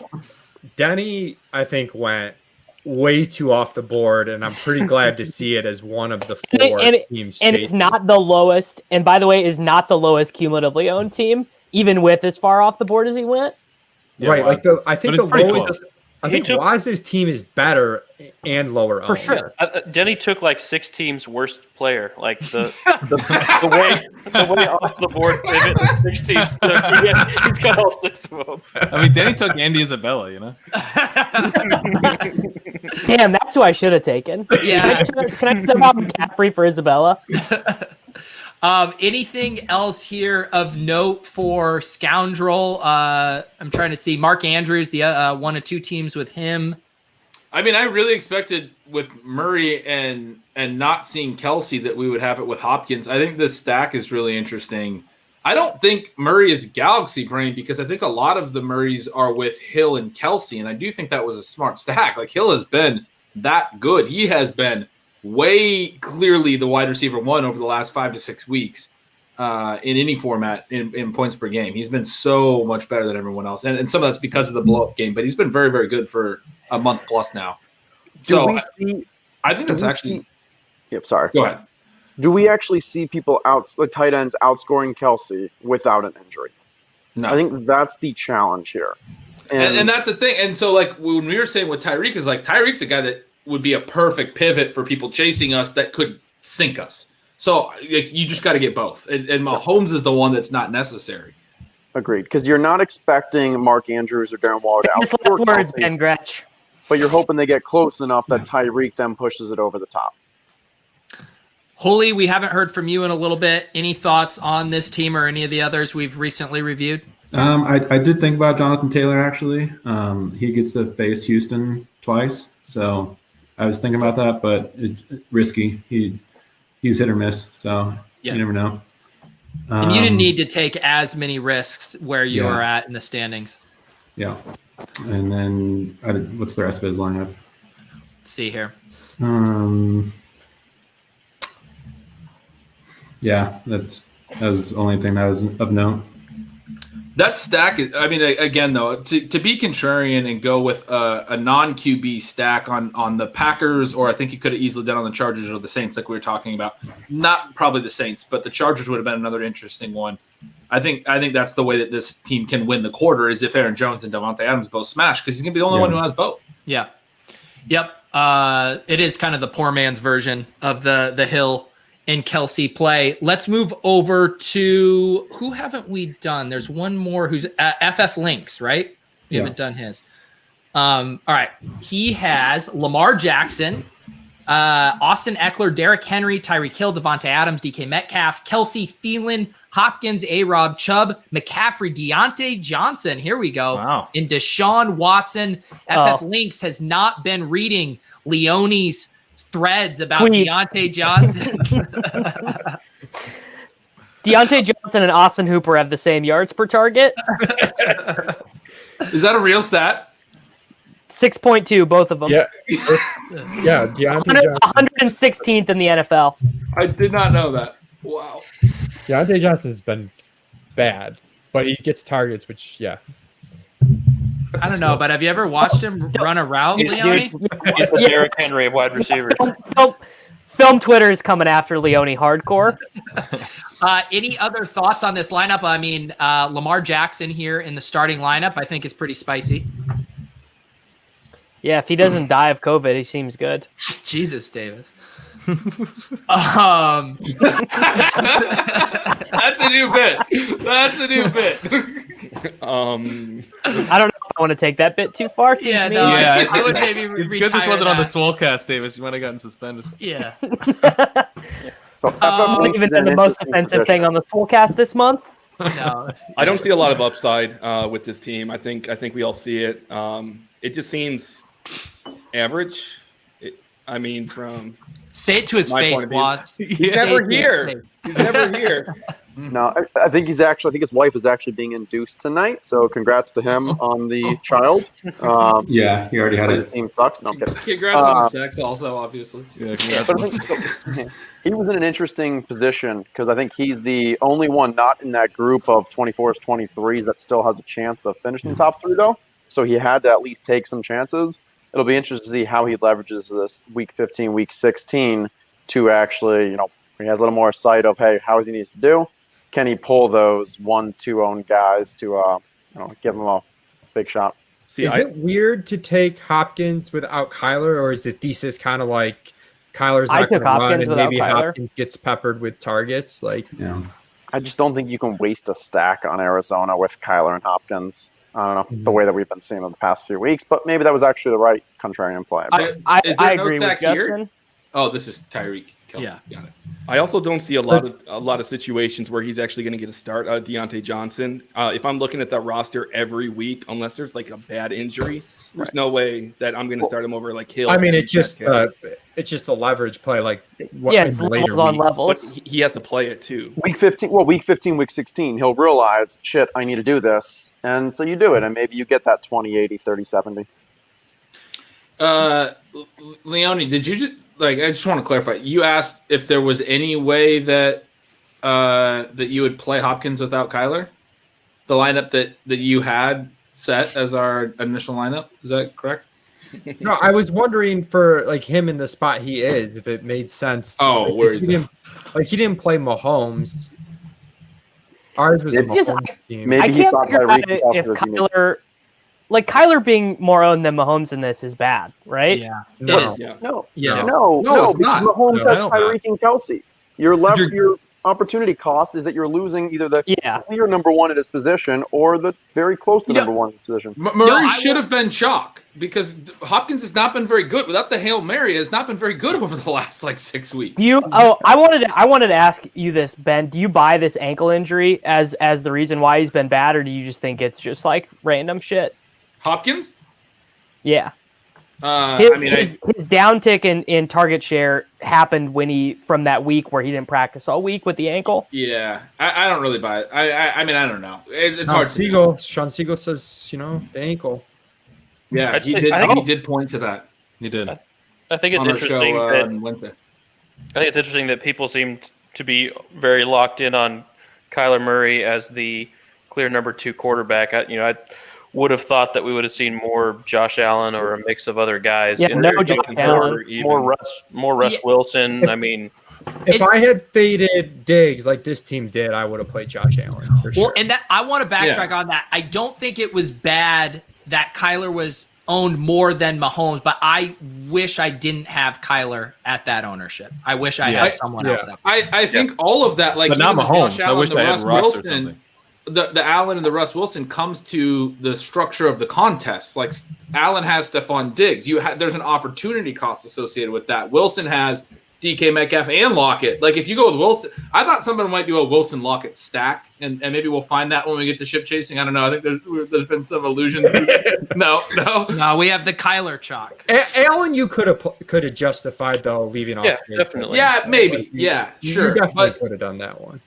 Denny, I think, went way too off the board, and I'm pretty glad to see it as one of the four teams. And it's not the lowest, and by the way, is not the lowest cumulatively owned team, even with as far off the board as he went. Yeah, right, I think the lowest. I think Wise's team is better and lower For owned. sure. Denny took like 6 teams' worst player. Like the way off the board pivot in 6 teams. He's got all 6 of them. I mean, Denny took Andy Isabella, you know? Damn, that's who I should have taken. Yeah. Can I sub out McCaffrey for Isabella? Anything else here of note for Scoundrel? I'm trying to see. Mark Andrews, the 1 of 2 teams with him. I mean, I really expected with Murray and not seeing Kelsey that we would have it with Hopkins. I think this stack is really interesting. I don't think Murray is Galaxy brain because I think a lot of the Murrays are with Hill and Kelsey, and I do think that was a smart stack. Like, Hill has been that good. He has been way clearly the wide receiver 1 over the last 5 to 6 weeks in any format in points per game. He's been so much better than everyone else. And some of that's because of the blow-up game, but he's been very, very good for a month plus now. So I think that's actually – Yep, sorry. Go ahead. Do we actually see people tight ends outscoring Kelsey without an injury? No. I think that's the challenge here. And that's the thing. And so, like, when we were saying with Tyreek is like, Tyreek's a guy that would be a perfect pivot for people chasing us that could sink us. So like, you just got to get both. And Mahomes is the one that's not necessary. Agreed. Because you're not expecting Mark Andrews or Darren Waller to outscore Last words, Kelsey, Ben Gretch. but you're hoping they get close enough that Tyreek then pushes it over the top. Holy, we haven't heard from you in a little bit. Any thoughts on this team or any of the others we've recently reviewed? I did think about Jonathan Taylor, actually. He gets to face Houston twice, so I was thinking about that, but it's risky. He's hit or miss, so you never know. And you didn't need to take as many risks where you're at in the standings. Yeah. And then what's the rest of his lineup? Let's see here. Yeah, that was the only thing that was of note. That stack is, I mean, again, though, to be contrarian and go with a non-QB stack on the Packers, or I think he could have easily done on the Chargers or the Saints, like we were talking about. Not probably the Saints, but the Chargers would have been another interesting one. I think that's the way that this team can win the quarter is if Aaron Jones and Davante Adams both smash, because he's going to be the only one who has both. Yeah. Yep. It is kind of the poor man's version of the Hill and Kelsey play. Let's move over to who haven't we done? There's one more who's FFLinx, right? We haven't done his. All right. He has Lamar Jackson, Austin Eckler, Derrick Henry, Tyreek Hill, Devontae Adams, DK Metcalf, Kelsey, Thielen, Hopkins, A-Rob, Chubb, McCaffrey, Deontay Johnson. Here we go. Wow. And Deshaun Watson. FFLinx has not been reading Leone's threads about Tweets. Deontay Johnson. Deontay Johnson and Austin Hooper have the same yards per target. Is that a real stat? 6.2, both of them. Yeah. Yeah, Deontay Johnson. 116th in the NFL. I did not know that. Wow. Deontay Johnson's been bad, but he gets targets, which, yeah. I don't know, but have you ever watched him run a route, Leone? He's the Derrick Henry of wide receivers. Film Twitter is coming after Leone hardcore. Any other thoughts on this lineup? I mean, Lamar Jackson here in the starting lineup, I think is pretty spicy. Yeah, if he doesn't die of COVID, he seems good. Jesus, Davis. That's a new bit. That's a new bit. I don't know if I want to take that bit too far. Seems to me. I would maybe It's retire good this wasn't on the that. Swolecast, Davis. You might have gotten suspended. Yeah. So Not even been the most offensive thing on the Fullcast this month. No. I don't see a lot of upside with this team. I think we all see it. It just seems average. From Say it to his my face, point of view. Waz. He's never here. He's never here. No, I think his wife is actually being induced tonight. So congrats to him on the child. Yeah, he already had The it. team sucks. No, I'm kidding. Congrats on the sex, also, obviously. Yeah, But I think he was in an interesting position because I think he's the only one not in that group of 24s, 23s that still has a chance to finish in the top 3, though. So he had to at least take some chances. It'll be interesting to see how he leverages this week 15, week 16 to actually, he has a little more sight of, hey, how he needs to do. Can he pull those 1-2 owned guys to, give him a big shot? See, Is it weird to take Hopkins without Kyler, or is the thesis kind of like Kyler's I not going took to run Hopkins and without maybe Kyler. Hopkins gets peppered with targets? Like, Yeah. I just don't think you can waste a stack on Arizona with Kyler and Hopkins. I don't know the way that we've been seeing in the past few weeks, but maybe that was actually the right contrarian play. But I no agree with stack here? Justin. Oh, this is Tyreek Kelsey. Yeah. Got it. I also don't see a lot of situations where he's actually going to get a start. Deontay Johnson. If I'm looking at that roster every week, unless there's like a bad injury, there's no way that I'm going to start him over like Hill. I mean, and it's just a leverage play. Like, Yeah, it's levels on but levels. he has to play it too. week 15, week 16, he'll realize, shit, I need to do this. And so you do it, and maybe you get that 20, 80, 30, 70. Leone, did you just I just want to clarify. You asked if there was any way that that you would play Hopkins without Kyler? The lineup that you had set as our initial lineup, is that correct? No, I was wondering for like him in the spot he is, if it made sense. Where he didn't play Mahomes. Ours was a Mahomes team. Maybe I he can't thought figure out Tyreek was if after his knee. Kyler being more owned than Mahomes in this is bad, right? Yeah. No. It is. Yeah. No, Yes. no, it's because not. Mahomes No, has I don't Tyreek and Kelsey. Your opportunity cost is that you're losing either the clear number one at his position or the very close to number one at his position. Murray should have been chalk because Hopkins has not been very good. Without the Hail Mary, has not been very good over the last 6 weeks. I wanted to ask you this, Ben. Do you buy this ankle injury as the reason why he's been bad, or do you just think it's just like random shit? Hopkins? Yeah. His His downtick in target share happened from that week where he didn't practice all week with the ankle. Yeah, I don't really buy it. I don't know. It's hard to know. Sean Siegel says, the ankle. Yeah, he did point to that. He did. I think it's interesting that people seem to be very locked in on Kyler Murray as the clear number 2 quarterback. I would have thought that we would have seen more Josh Allen or a mix of other guys. Yeah, no Josh Allen. More Russ Wilson. I mean, if I had faded Diggs like this team did, I would have played Josh Allen for sure. Well, and that I want to backtrack on that. I don't think it was bad that Kyler was owned more than Mahomes, but I wish I didn't have Kyler at that ownership. I wish I had someone else. I think all of that, but not Mahomes. I wish they had Russ or something. The Allen and the Russ Wilson comes to the structure of the contest. Like Allen has Stephon Diggs. There's an opportunity cost associated with that. Wilson has DK Metcalf and Lockett. Like if you go with Wilson, I thought someone might do a Wilson Lockett stack, and maybe we'll find that when we get to ship chasing. I don't know. I think there's been some illusions. No, we have the Kyler chalk. Allen, you could have justified though leaving off. Yeah, definitely. Yeah, maybe. Sure. You definitely could have done that one.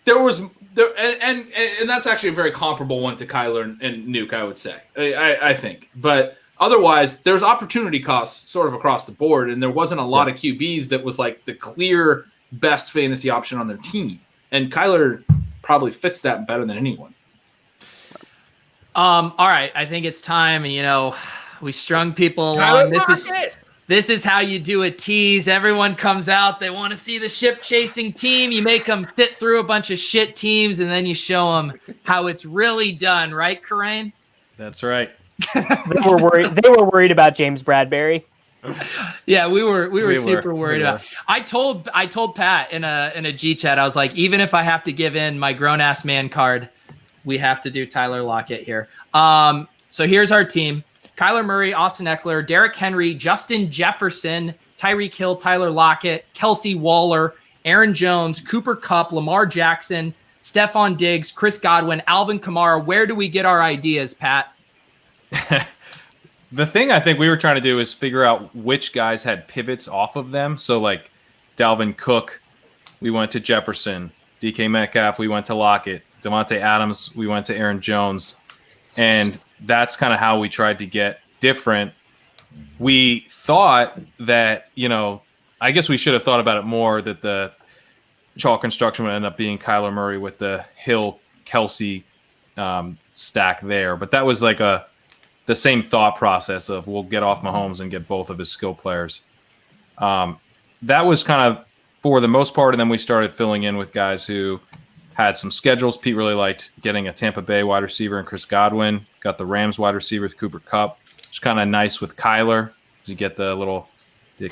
And that's actually a very comparable one to Kyler and Nuke, I would say. I think, but. Otherwise, there's opportunity costs sort of across the board, and there wasn't a lot of QBs that was like the clear best fantasy option on their team. And Kyler probably fits that better than anyone. All right, I think it's time. We strung people along. This is how you do a tease. Everyone comes out. They want to see the ship chasing team. You make them sit through a bunch of shit teams, and then you show them how it's really done. Right, Karain? That's right. They were worried about James Bradbury. Yeah, we were super worried about. I told Pat in a G chat, I was like, even if I have to give in my grown ass man card, we have to do Tyler Lockett here. So here's our team: Kyler Murray, Austin Eckler, Derrick Henry, Justin Jefferson, Tyreek Hill, Tyler Lockett, Kelsey Waller, Aaron Jones, Cooper Kupp, Lamar Jackson, Stephon Diggs, Chris Godwin, Alvin Kamara. Where do we get our ideas, Pat? The thing I think we were trying to do is figure out which guys had pivots off of them. So like Dalvin Cook, we went to Jefferson. DK Metcalf, we went to Lockett. Devontae Adams, we went to Aaron Jones. And that's kind of how we tried to get different. We thought that, I guess we should have thought about it more, that the chalk construction would end up being Kyler Murray with the Hill Kelsey stack there. But that was like the same thought process of we'll get off Mahomes and get both of his skill players. That was kind of for the most part, and then we started filling in with guys who had some schedules. Pete really liked getting a Tampa Bay wide receiver and Chris Godwin. Got the Rams wide receiver with Cooper Kupp. It's kind of nice with Kyler. You get the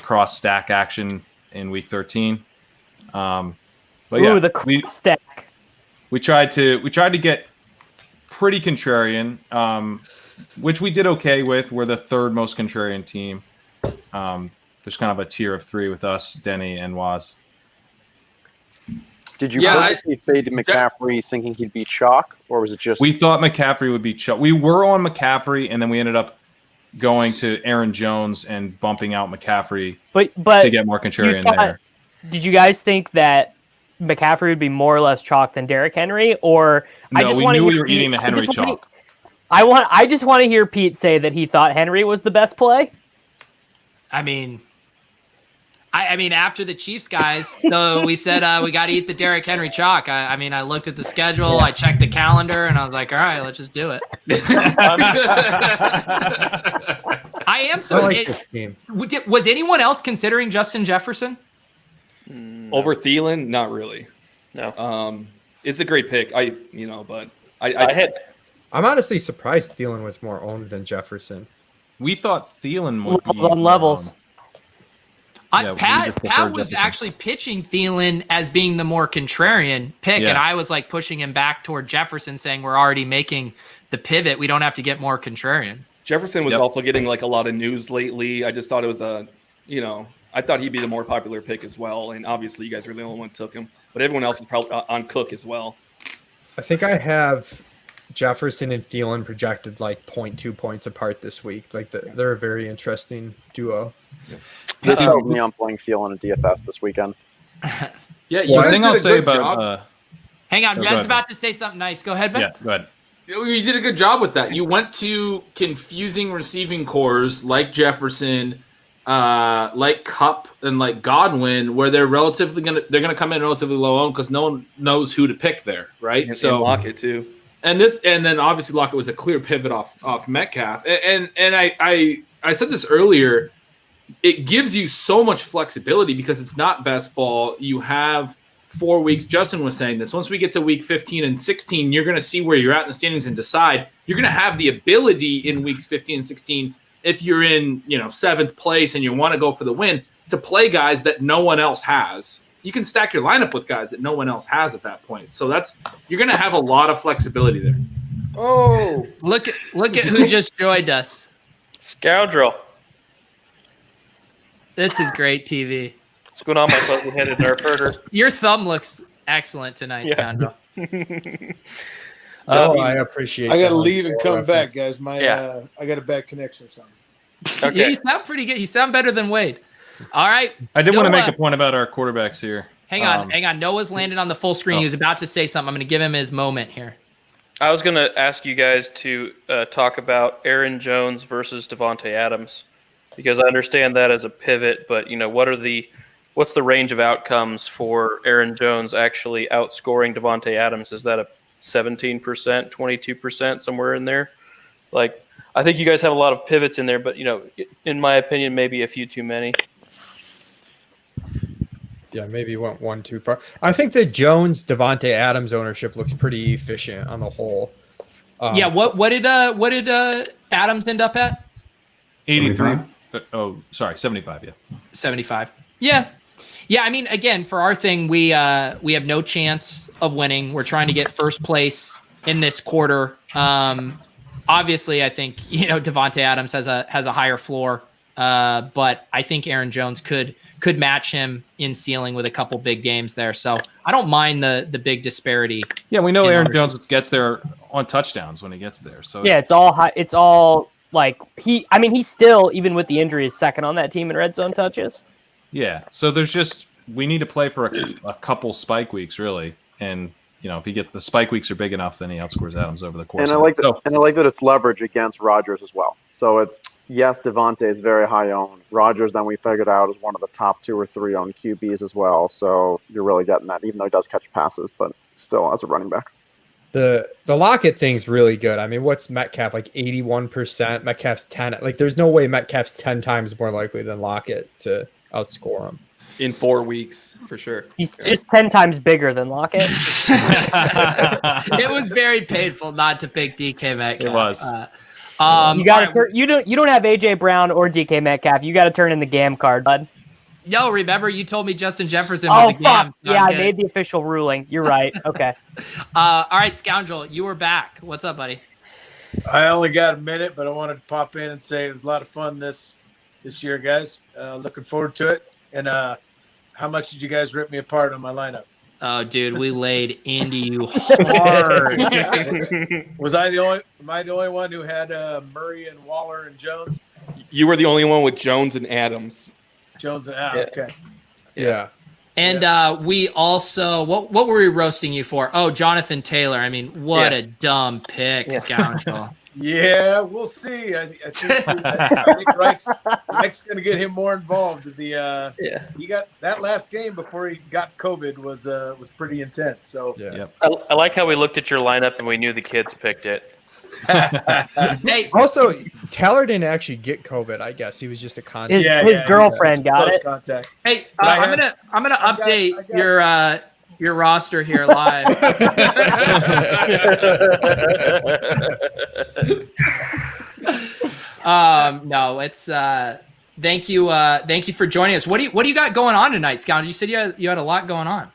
cross stack action in week 13. But yeah, Ooh, the cross stack. We tried to get pretty contrarian, which we did okay with. We're the third most contrarian team. There's kind of a tier of 3 with us, Denny and Waz. Did you purposely fade to McCaffrey thinking he'd be chalk, or was it just... We thought McCaffrey would be chalk. We were on McCaffrey, and then we ended up going to Aaron Jones and bumping out McCaffrey but to get more contrarian there. Did you guys think that McCaffrey would be more or less chalk than Derrick Henry? Or no, we knew we were eating the Henry chalk. I just want to hear Pete say that he thought Henry was the best play. I mean, after the Chiefs guys, so we said we got to eat the Derrick Henry chalk. I looked at the schedule, I checked the calendar, and I was like, all right, let's just do it. I am so. Was anyone else considering Justin Jefferson? Over Thielen? Not really. No. It's a great pick. But I'm honestly surprised Thielen was more owned than Jefferson. We thought Thielen would be on levels. Pat was actually pitching Thielen as being the more contrarian pick, and I was like pushing him back toward Jefferson, saying we're already making the pivot. We don't have to get more contrarian. Jefferson was also getting like a lot of news lately. I just thought it was I thought he'd be the more popular pick as well, and obviously you guys were the only one who took him, but everyone else is probably on Cook as well. I think I have Jefferson and Thielen projected like 0.2 points apart this week. Like they're a very interesting duo. This tells me I'm playing Thielen at DFS this weekend. Yeah, one thing I'll say about hang on, Ben's about to say something nice. Go ahead, Ben. Yeah, go ahead. You did a good job with that. You went to confusing receiving cores like Jefferson, like Kupp, and like Godwin, where they're gonna come in relatively low owned because no one knows who to pick there, right? And Lockett too. And then obviously Lockett was a clear pivot off Metcalf. And I said this earlier. It gives you so much flexibility because it's not best ball. You have 4 weeks. Justin was saying this. Once we get to week 15 and 16, you're going to see where you're at in the standings and decide. You're going to have the ability in weeks 15 and 16, if you're in 7th place and you want to go for the win, to play guys that no one else has. You can stack your lineup with guys that no one else has at that point. So you're going to have a lot of flexibility there. Oh, look at who just joined us. Scoundrel. This is great TV. What's going on, my fuzzy-headed nerf herder? Your thumb looks excellent tonight, Scoundrel. I appreciate. I got to leave and come back, guys. I got a bad connection or something. Okay. You sound pretty good. You sound better than Wade. All right. I did want to make a point about our quarterbacks here. Hang on. Noah's landed on the full screen. He was about to say something. I'm going to give him his moment here. I was going to ask you guys to talk about Aaron Jones versus Devontae Adams, because I understand that as a pivot, but what's the range of outcomes for Aaron Jones actually outscoring Devontae Adams? Is that a 17%, 22%, somewhere in there? Like, I think you guys have a lot of pivots in there, but in my opinion, maybe a few too many. Yeah, maybe you went one too far. I think the Jones Devontae Adams ownership looks pretty efficient on the whole. What did Adams end up at? 83. 75. Yeah, 75. Yeah. I mean, again, for our thing, we have no chance of winning. We're trying to get first place in this quarter. Obviously, I think Devontae Adams has a higher floor, but I think Aaron Jones could match him in ceiling with a couple big games there. So I don't mind the big disparity. Yeah, we know Aaron Jones gets there on touchdowns when he gets there. So it's all high. It's all like he's still, even with the injury, is second on that team in red zone touches. Yeah. So we need to play for a couple spike weeks really, and if he gets the spike weeks are big enough, then he outscores Adams over the course. And I like that it's leverage against Rodgers as well. So it's Devontae is very high owned. Rodgers, then we figured out, is one of the top 2 or 3 owned QBs as well. So you're really getting that, even though he does catch passes, but still as a running back. The Lockett thing's really good. I mean, what's Metcalf, like 81%? Metcalf's 10. Like, there's no way Metcalf's 10 times more likely than Lockett to outscore him. In 4 weeks, for sure. He's just 10 times bigger than Lockett. It was very painful not to pick DK Metcalf. It was. You got to you don't have AJ Brown or DK Metcalf. You got to turn in the GAM card, bud. Yo, remember you told me Justin Jefferson was a fuck. GAM. Yeah, I made the official ruling. You're right. Okay. All right, Scoundrel, you were back. What's up, buddy? I only got a minute, but I wanted to pop in and say it was a lot of fun this year, guys. Looking forward to it. And how much did you guys rip me apart on my lineup? Oh, dude, we laid into you hard. Am I the only one who had Murray and Waller and Jones? You were the only one with Jones and Adams. Jones and Adams. Okay. Yeah. And we also, what were we roasting you for? Oh, Jonathan Taylor. I mean, what a dumb pick, Scoundrel. Yeah, we'll see. I think Reich's going to get him more involved. He got that last game before he got COVID was pretty intense. So I like how we looked at your lineup and we knew the kids picked it. Hey, also, Taylor didn't actually get COVID. I guess he was just a contact. His girlfriend got it. Contact. Hey, I'm gonna update your roster here live. No, it's thank you for joining us. What do you got going on tonight, Scoundrel? You said you had a lot going on.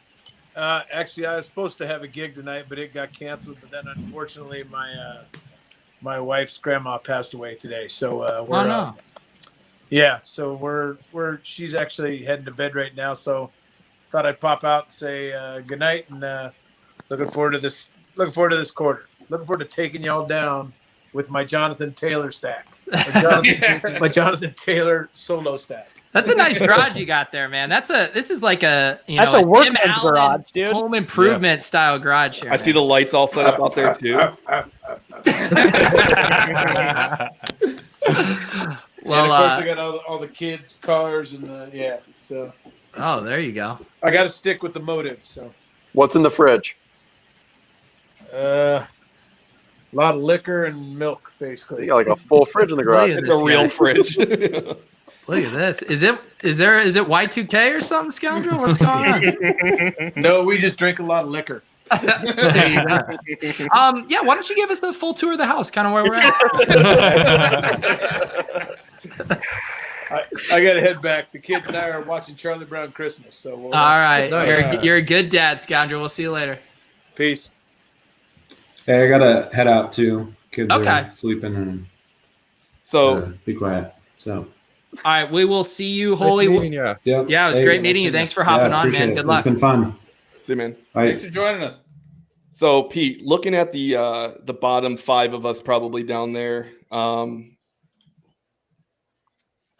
Actually, I was supposed to have a gig tonight, but it got canceled. But then, unfortunately, my wife's grandma passed away today. So so she's actually heading to bed right now. So thought I'd pop out and say good night, and looking forward to this quarter. Looking forward to taking y'all down with my Jonathan Taylor stack. My Jonathan Taylor solo stack. That's a nice garage you got there, man. This is like a a Tim workman's Allen garage, dude. home improvement style garage here. I see the lights all set up out there too. Well, and of course I got all the kids' cars and so. Oh, there you go. I got to stick with the motive. So. What's in the fridge? A lot of liquor and milk, basically. Yeah, like a full fridge in the garage. It's a real fridge. Look at this. Is it Y2K or something, Scoundrel? What's going on? No, we just drink a lot of liquor. There you go. Why don't you give us the full tour of the house, kind of where we're at? I got to head back. The kids and I are watching Charlie Brown Christmas. So all right. You're a good dad, Scoundrel. We'll see you later. Peace. Hey, I gotta head out too. Kids are sleeping, and so be quiet. So. All right, we will see you, Holy. Nice meeting you. Yeah, it was great meeting you. Thanks for hopping on, man. Good luck. It's been fun. See you, man. Thanks for joining us. So, Pete, looking at the bottom five of us probably down there, I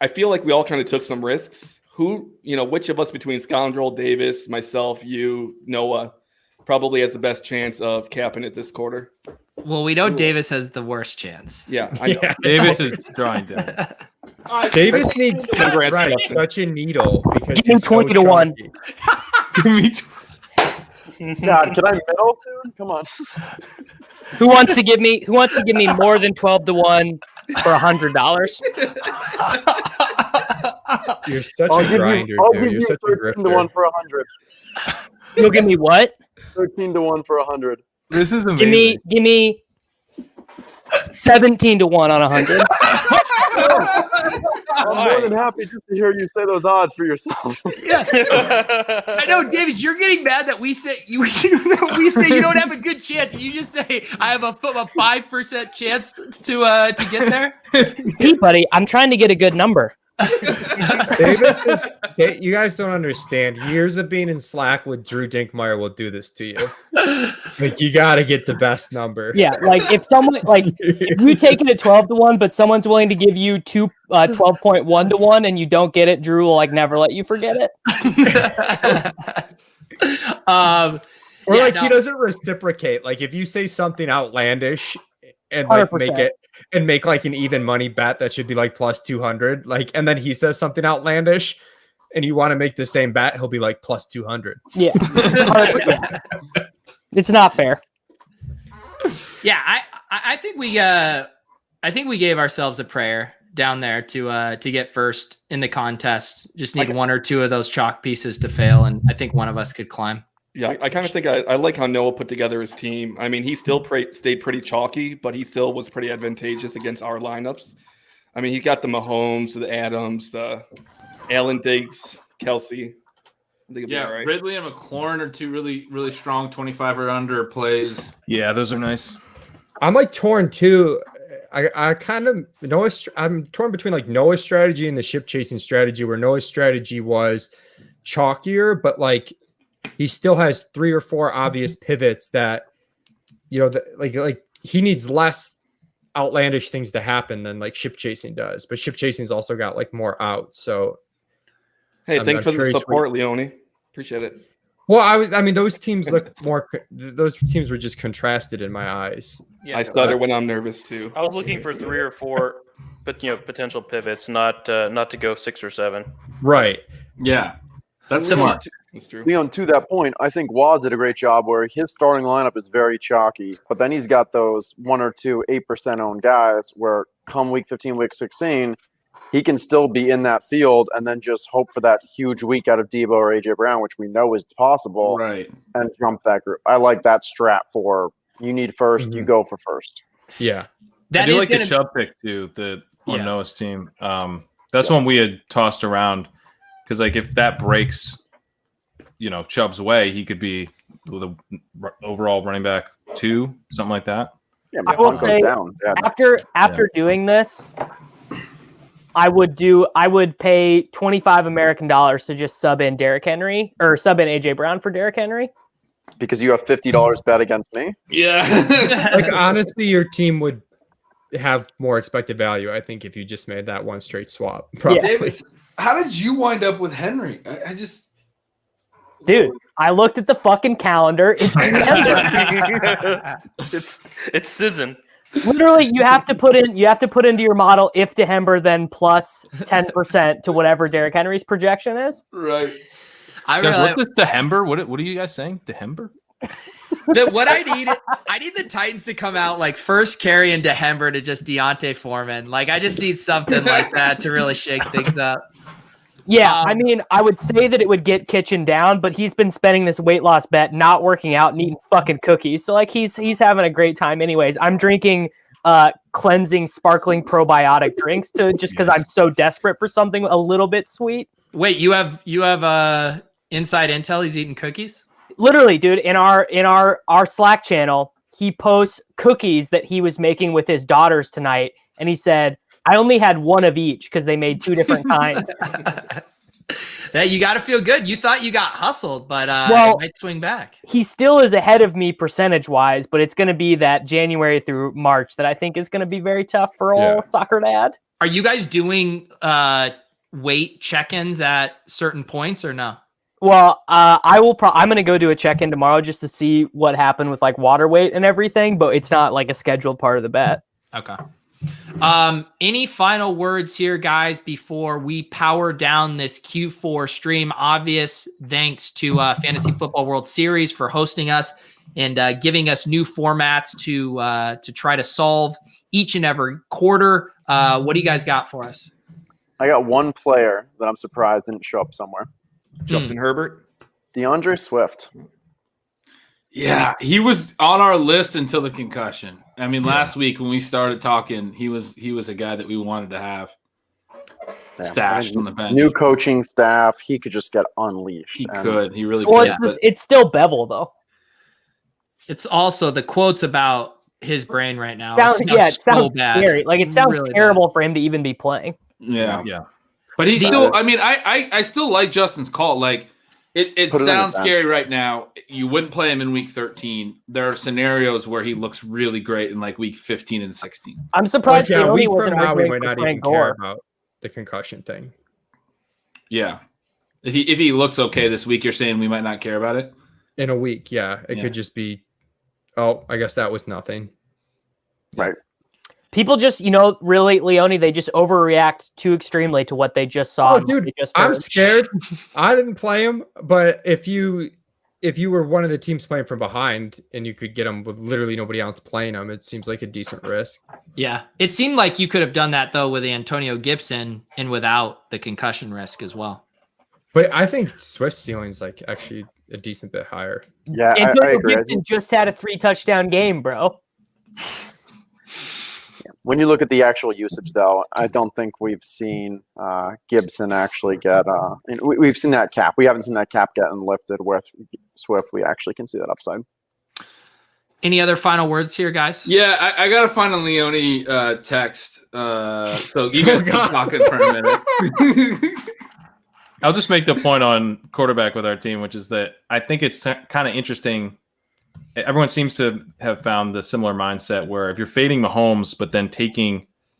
feel like we all kind of took some risks. Which of us between Scoundrel, Davis, myself, you, Noah, probably has the best chance of capping it this quarter? Well, we know Davis has the worst chance. Yeah, I know. Davis is drawing down. Davis needs to write such a needle because give him 20 to 1. Give me God, can I middle soon? Come on. Who wants to give me more than 12 to 1 for $100? You're such a grinder, dude. You're such a grifter. 13 to 1 for 100. You'll give me what? 13 to 1 for 100. This is amazing. Give me 17 to 1 on 100. I'm more than happy just to hear you say those odds for yourself. Yeah, I know, David. You're getting mad that we say you don't have a good chance. You just say I have a 5% chance to get there. Hey, buddy, I'm trying to get a good number. Davis is. You guys don't understand. Years of being in Slack with Drew Dinkmeyer will do this to you. Like you got to get the best number. Yeah, like if you take it at 12 to 1, but someone's willing to give you 12.1 to 1, and you don't get it, Drew will never let you forget it. He doesn't reciprocate. Like if you say something outlandish and 100%. make like an even money bet that should be like plus 200, and then he says something outlandish and you want to make the same bet, he'll be like plus 200. Yeah. It's not fair. Yeah, I think we gave ourselves a prayer down there to get first in the contest. Just need one or two of those chalk pieces to fail, and I think one of us could climb. Yeah, I kind of think I like how Noah put together his team. I mean, he still stayed pretty chalky, but he still was pretty advantageous against our lineups. I mean, he got the Mahomes, the Adams, Allen Diggs, Kelsey. I think it'll be all right. Ridley and McLaurin are two really, really strong 25 or under plays. Yeah, those are nice. I'm like torn too. I kind of I'm torn between like Noah's strategy and the ship chasing strategy, where Noah's strategy was chalkier, but like he still has 3 or 4 obvious pivots that, you know, like he needs less outlandish things to happen than like ship chasing does. But ship chasing's also got like more outs. So hey, thanks for the support, Leone. Appreciate it. Well, I mean, those teams look more. Those teams were just contrasted in my eyes. Yeah, I stutter when I'm nervous too. I was looking for 3 or 4, but potential pivots, not to go 6 or 7. Right. Yeah, that's Leon, smart. That's true. Leon, to that point, I think Waz did a great job where his starting lineup is very chalky, but then he's got those 1 or 2 8% owned guys where come week 15, week 16, he can still be in that field and then just hope for that huge week out of Debo or AJ Brown, which we know is possible, Right. and jump that group. I like that strat for you need first, you go for first. Yeah. I do like the Chubb pick too, on Noah's team. That's one we had tossed around because like if that breaks, Chubb's way, he could be the overall running back 2, something like that. Yeah, I will say down. Yeah. after doing this, I would pay 25 American dollars to just sub in Derrick Henry or sub in AJ Brown for Derrick Henry. Because you have $50 bet against me? Yeah. Like honestly, your team would have more expected value, I think, if you just made that one straight swap. Probably. Yeah. Davis, how did you wind up with Henry? I just Dude, I looked at the fucking calendar. It's it's Sizzin. Literally, you have to put into your model if Dehember, then plus 10% to whatever Derrick Henry's projection is. right. Guys, what's this Dehember? What are you guys saying? Dehember? What I need the Titans to come out like first carry and Dehember to just Deontay Foreman. Like I just need something like that to really shake things up. Yeah, I mean, I would say that it would get Kitchen down, but he's been spending this weight loss bet not working out and eating fucking cookies. So like he's having a great time anyways. I'm drinking cleansing sparkling probiotic drinks just because I'm so desperate for something a little bit sweet. Wait, you have inside intel he's eating cookies? Literally, dude, in our Slack channel, he posts cookies that he was making with his daughters tonight, and he said, I only had one of each because they made 2 different kinds. That you got to feel good. You thought you got hustled, but it might swing back. He still is ahead of me percentage-wise, but it's going to be that January through March that I think is going to be very tough for old soccer dad. Are you guys doing weight check-ins at certain points or no? Well, I'm going to go do a check-in tomorrow just to see what happened with like water weight and everything, but it's not like a scheduled part of the bet. Okay. Any final words here, guys, before we power down this Q4 stream? Obvious thanks to Fantasy Football World Series for hosting us and giving us new formats to try to solve each and every quarter. What do you guys got for us? I got one player that I'm surprised didn't show up somewhere. Justin Herbert. DeAndre Swift. Yeah, he was on our list until the concussion. I mean, last week when we started talking, he was a guy that we wanted to have stashed on the bench. New coaching staff, he could just get unleashed. He could. He really well, could. It's still Bevel, though. It's also the quotes about his brain right now. It sounds bad. scary. Like, it sounds really terrible for him to even be playing. Yeah. But he's still – I mean, I still like Justin's call. Like, it sounds scary right now. You wouldn't play him in week 13. There are scenarios where he looks really great in like week 15 and 16. I'm surprised. A week from now, we might not even care about the concussion thing. Yeah, if he looks okay this week, you're saying we might not care about it in a week. Yeah, it could just be. Oh, I guess that was nothing. Right. People just, really, Leone, they just overreact too extremely to what they just saw. Oh, dude, I'm scared. I didn't play him, but if you were one of the teams playing from behind and you could get him with literally nobody else playing him, it seems like a decent risk. Yeah, it seemed like you could have done that though with Antonio Gibson and without the concussion risk as well. But I think Swift's ceiling is like actually a decent bit higher. Yeah, I Antonio agree. Gibson just had a 3-touchdown game, bro. When you look at the actual usage, though, I don't think we've seen Gibson actually get. And we've seen that cap. We haven't seen that cap getting lifted with Swift. We actually can see that upside. Any other final words here, guys? Yeah, I gotta find a Leone text. So you guys keep talking for a minute. I'll just make the point on quarterback with our team, which is that I think it's kind of interesting. Everyone seems to have found the similar mindset where if you're fading Mahomes, but then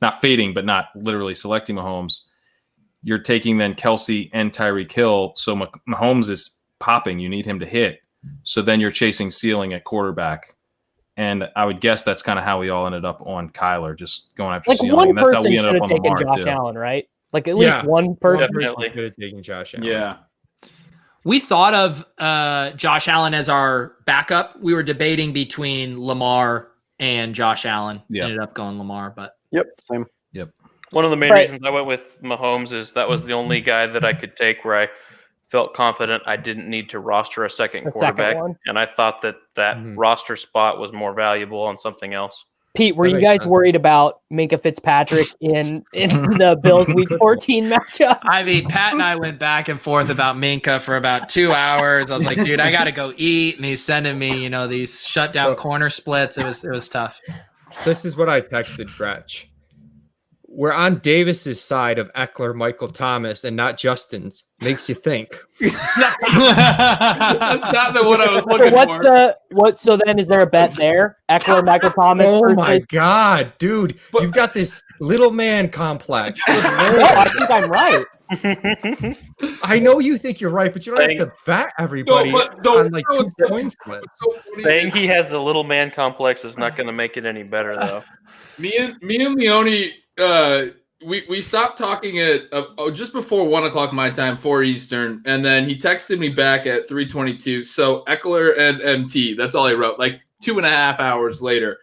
not fading, but not literally selecting Mahomes, you're taking then Kelsey and Tyreek Hill. So Mahomes is popping. You need him to hit. So then you're chasing ceiling at quarterback. And I would guess that's kind of how we all ended up on Kyler, just going after ceiling. One And that's how person we should ended have up on taken Lamar Josh too. Allen, right? Like at least one person. Definitely. Could have taken Josh Allen. Yeah. We thought of Josh Allen as our backup. We were debating between Lamar and Josh Allen. Yeah. Ended up going Lamar, but Yep, same. Yep. One of the main Right. reasons I went with Mahomes is that was the only guy that I could take where I felt confident I didn't need to roster a second The quarterback. second one. And I thought that roster spot was more valuable on something else. Pete, were That you makes guys sense. worried about Minka Fitzpatrick in the Bills Week 14 matchup? I mean, Pat and I went back and forth about Minka for about 2 hours. I was like, dude, I got to go eat. And he's sending me, these shutdown corner splits. It was tough. This is what I texted Gretch. We're on Davis's side of Eckler, Michael Thomas, and not Justin's. Makes you think. That's not the one I was looking for. So then is there a bet there? Eckler, Michael Thomas. Oh my versus- God, dude. You've got this little man complex. No, I think I'm right. I know you think you're right, but you don't have to bet everybody on like 2 coin flips. Saying he has a little man complex is not going to make it any better, though. Me and Leone, we stopped talking at just before 1 o'clock my time, 4 Eastern, and then he texted me back at 3:22. So Eckler and MT, that's all he wrote. Like 2.5 hours later,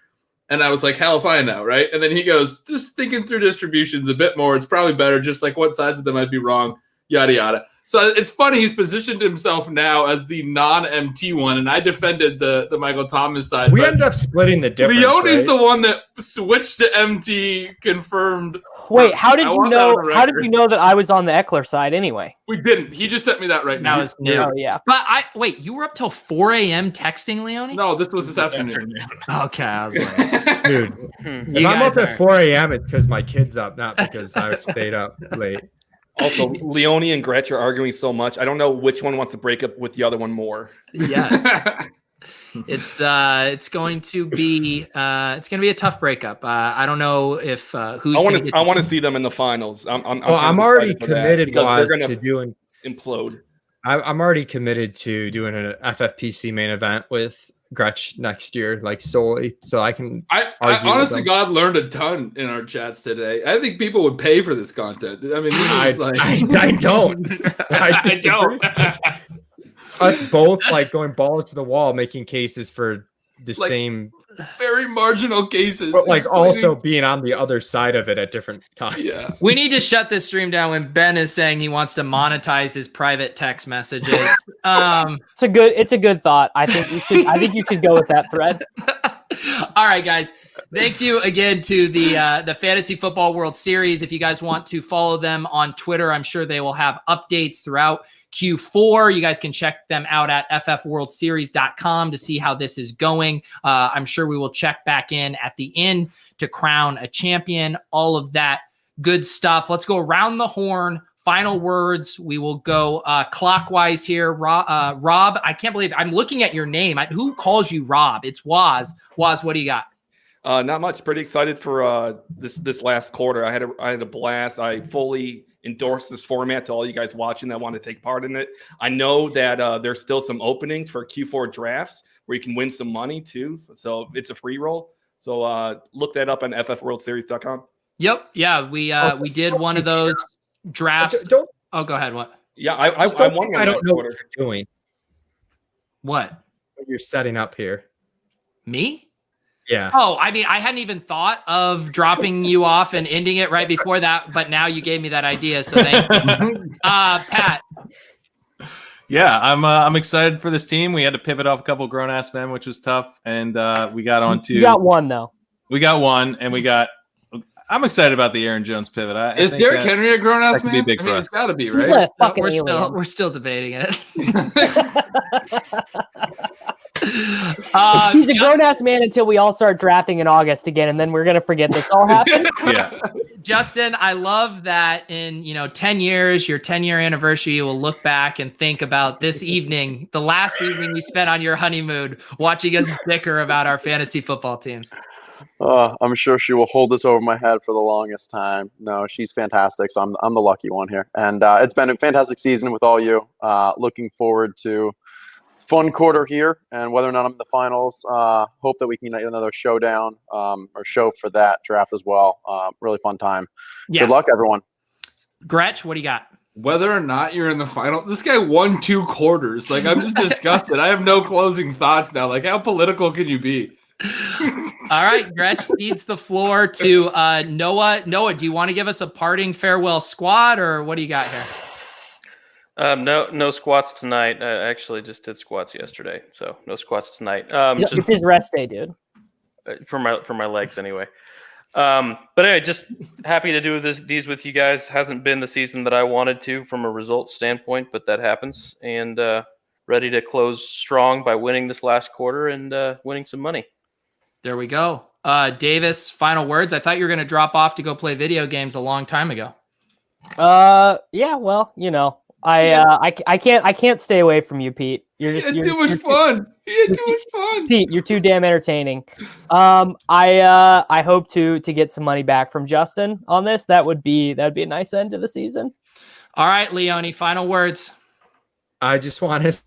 and I was like, hell if I know, right? And then he goes, just thinking through distributions a bit more. It's probably better, just like what sides of them might be wrong, yada yada. So it's funny he's positioned himself now as the non-MT one, and I defended the Michael Thomas side. We but ended up splitting the difference. Leone's right? the one that switched to MT, confirmed. Wait, how did I you want that know? on the How did record. you know that I was on the Eckler side anyway? We didn't. He just sent me that right now. That was new. Oh yeah. But wait, you were up till 4 a.m. texting Leone? No, this was this afternoon. Okay, I was like, Dude, if I'm up at 4 a.m., it's because my kid's up, not because I stayed up late. Also, Leone and Gretch are arguing so much. I don't know which one wants to break up with the other one more. yeah. It's going to be a tough breakup. I don't know if who's. I want to see them in the finals. I'm already excited for that committed because Waz, they're going to doing. implode. I'm already committed to doing an FFPC main event with Gretch next year, like solely, so I can. I honestly, God, learned a ton in our chats today. I think people would pay for this content. I mean, this is like I don't. I don't. Us both like going balls to the wall, making cases for the Like, same, very marginal cases, but like explaining- also being on the other side of it at different times. Yeah. We need to shut this stream down when Ben is saying he wants to monetize his private text messages. It's a good thought. I think you should go with that thread. All right, guys. Thank you again to the Fantasy Football World Series. If you guys want to follow them on Twitter, I'm sure they will have updates throughout Q4. You guys can check them out at ffworldseries.com to see how this is going. I'm sure we will check back in at the end to crown a champion, all of that good stuff. Let's go around the horn. Final words. We will go clockwise here. Rob, I can't believe I'm looking at your name. Who calls you Rob? It's Waz. Waz, what do you got? Not much. Pretty excited for this last quarter. I had a blast. I fully endorse this format to all you guys watching that want to take part in it. I know that there's still some openings for Q4 drafts where you can win some money too. So it's a free roll. So look that up on ffworldseries.com. Yep. Yeah, we did one of those drafts. Oh, go ahead. What? Yeah, I won. I don't know what you're doing. What? You're setting up here. Me? Yeah. Oh, I mean, I hadn't even thought of dropping you off and ending it right before that, but now you gave me that idea. So thank you. Pat. Yeah, I'm excited for this team. We had to pivot off a couple grown ass men, which was tough, and we got on to. You got one though. We got one, and we got. I'm excited about the Aaron Jones pivot. Is Derrick Henry a grown ass man? Be big I mean, for it's us. got to be, He's right? not a fucking We're alien. still debating it. He's a grown ass man until we all start drafting in August again, and then we're gonna forget this all happened. Yeah. Justin, I love that in 10 years, your 10-year anniversary, you will look back and think about this evening, the last evening we spent on your honeymoon, watching us bicker about our fantasy football teams. I'm sure she will hold this over my head for the longest time. No, she's fantastic. So I'm the lucky one here. And it's been a fantastic season with all you. Looking forward to fun quarter here, and whether or not I'm in the finals, hope that we can get another showdown or show for that draft as well. Really fun time. Yeah. Good luck, everyone. Gretch, what do you got? Whether or not you're in the final, this guy won 2 quarters. Like, I'm just disgusted. I have no closing thoughts now. Like, how political can you be? All right, Gretch cedes the floor to Noah. Noah, do you want to give us a parting farewell squad, or what do you got here? No squats tonight. I actually just did squats yesterday, so no squats tonight. It's his rest day, dude. For my legs anyway. But anyway, just happy to do these with you guys. Hasn't been the season that I wanted to from a results standpoint, but that happens. And ready to close strong by winning this last quarter and winning some money. There we go. Davis, final words. I thought you were going to drop off to go play video games a long time ago. Yeah, well, I can't stay away from you, Pete. You're too much fun. Pete, you're too damn entertaining. I hope to get some money back from Justin on this. That'd be a nice end to the season. All right, Leone, final words. I just want to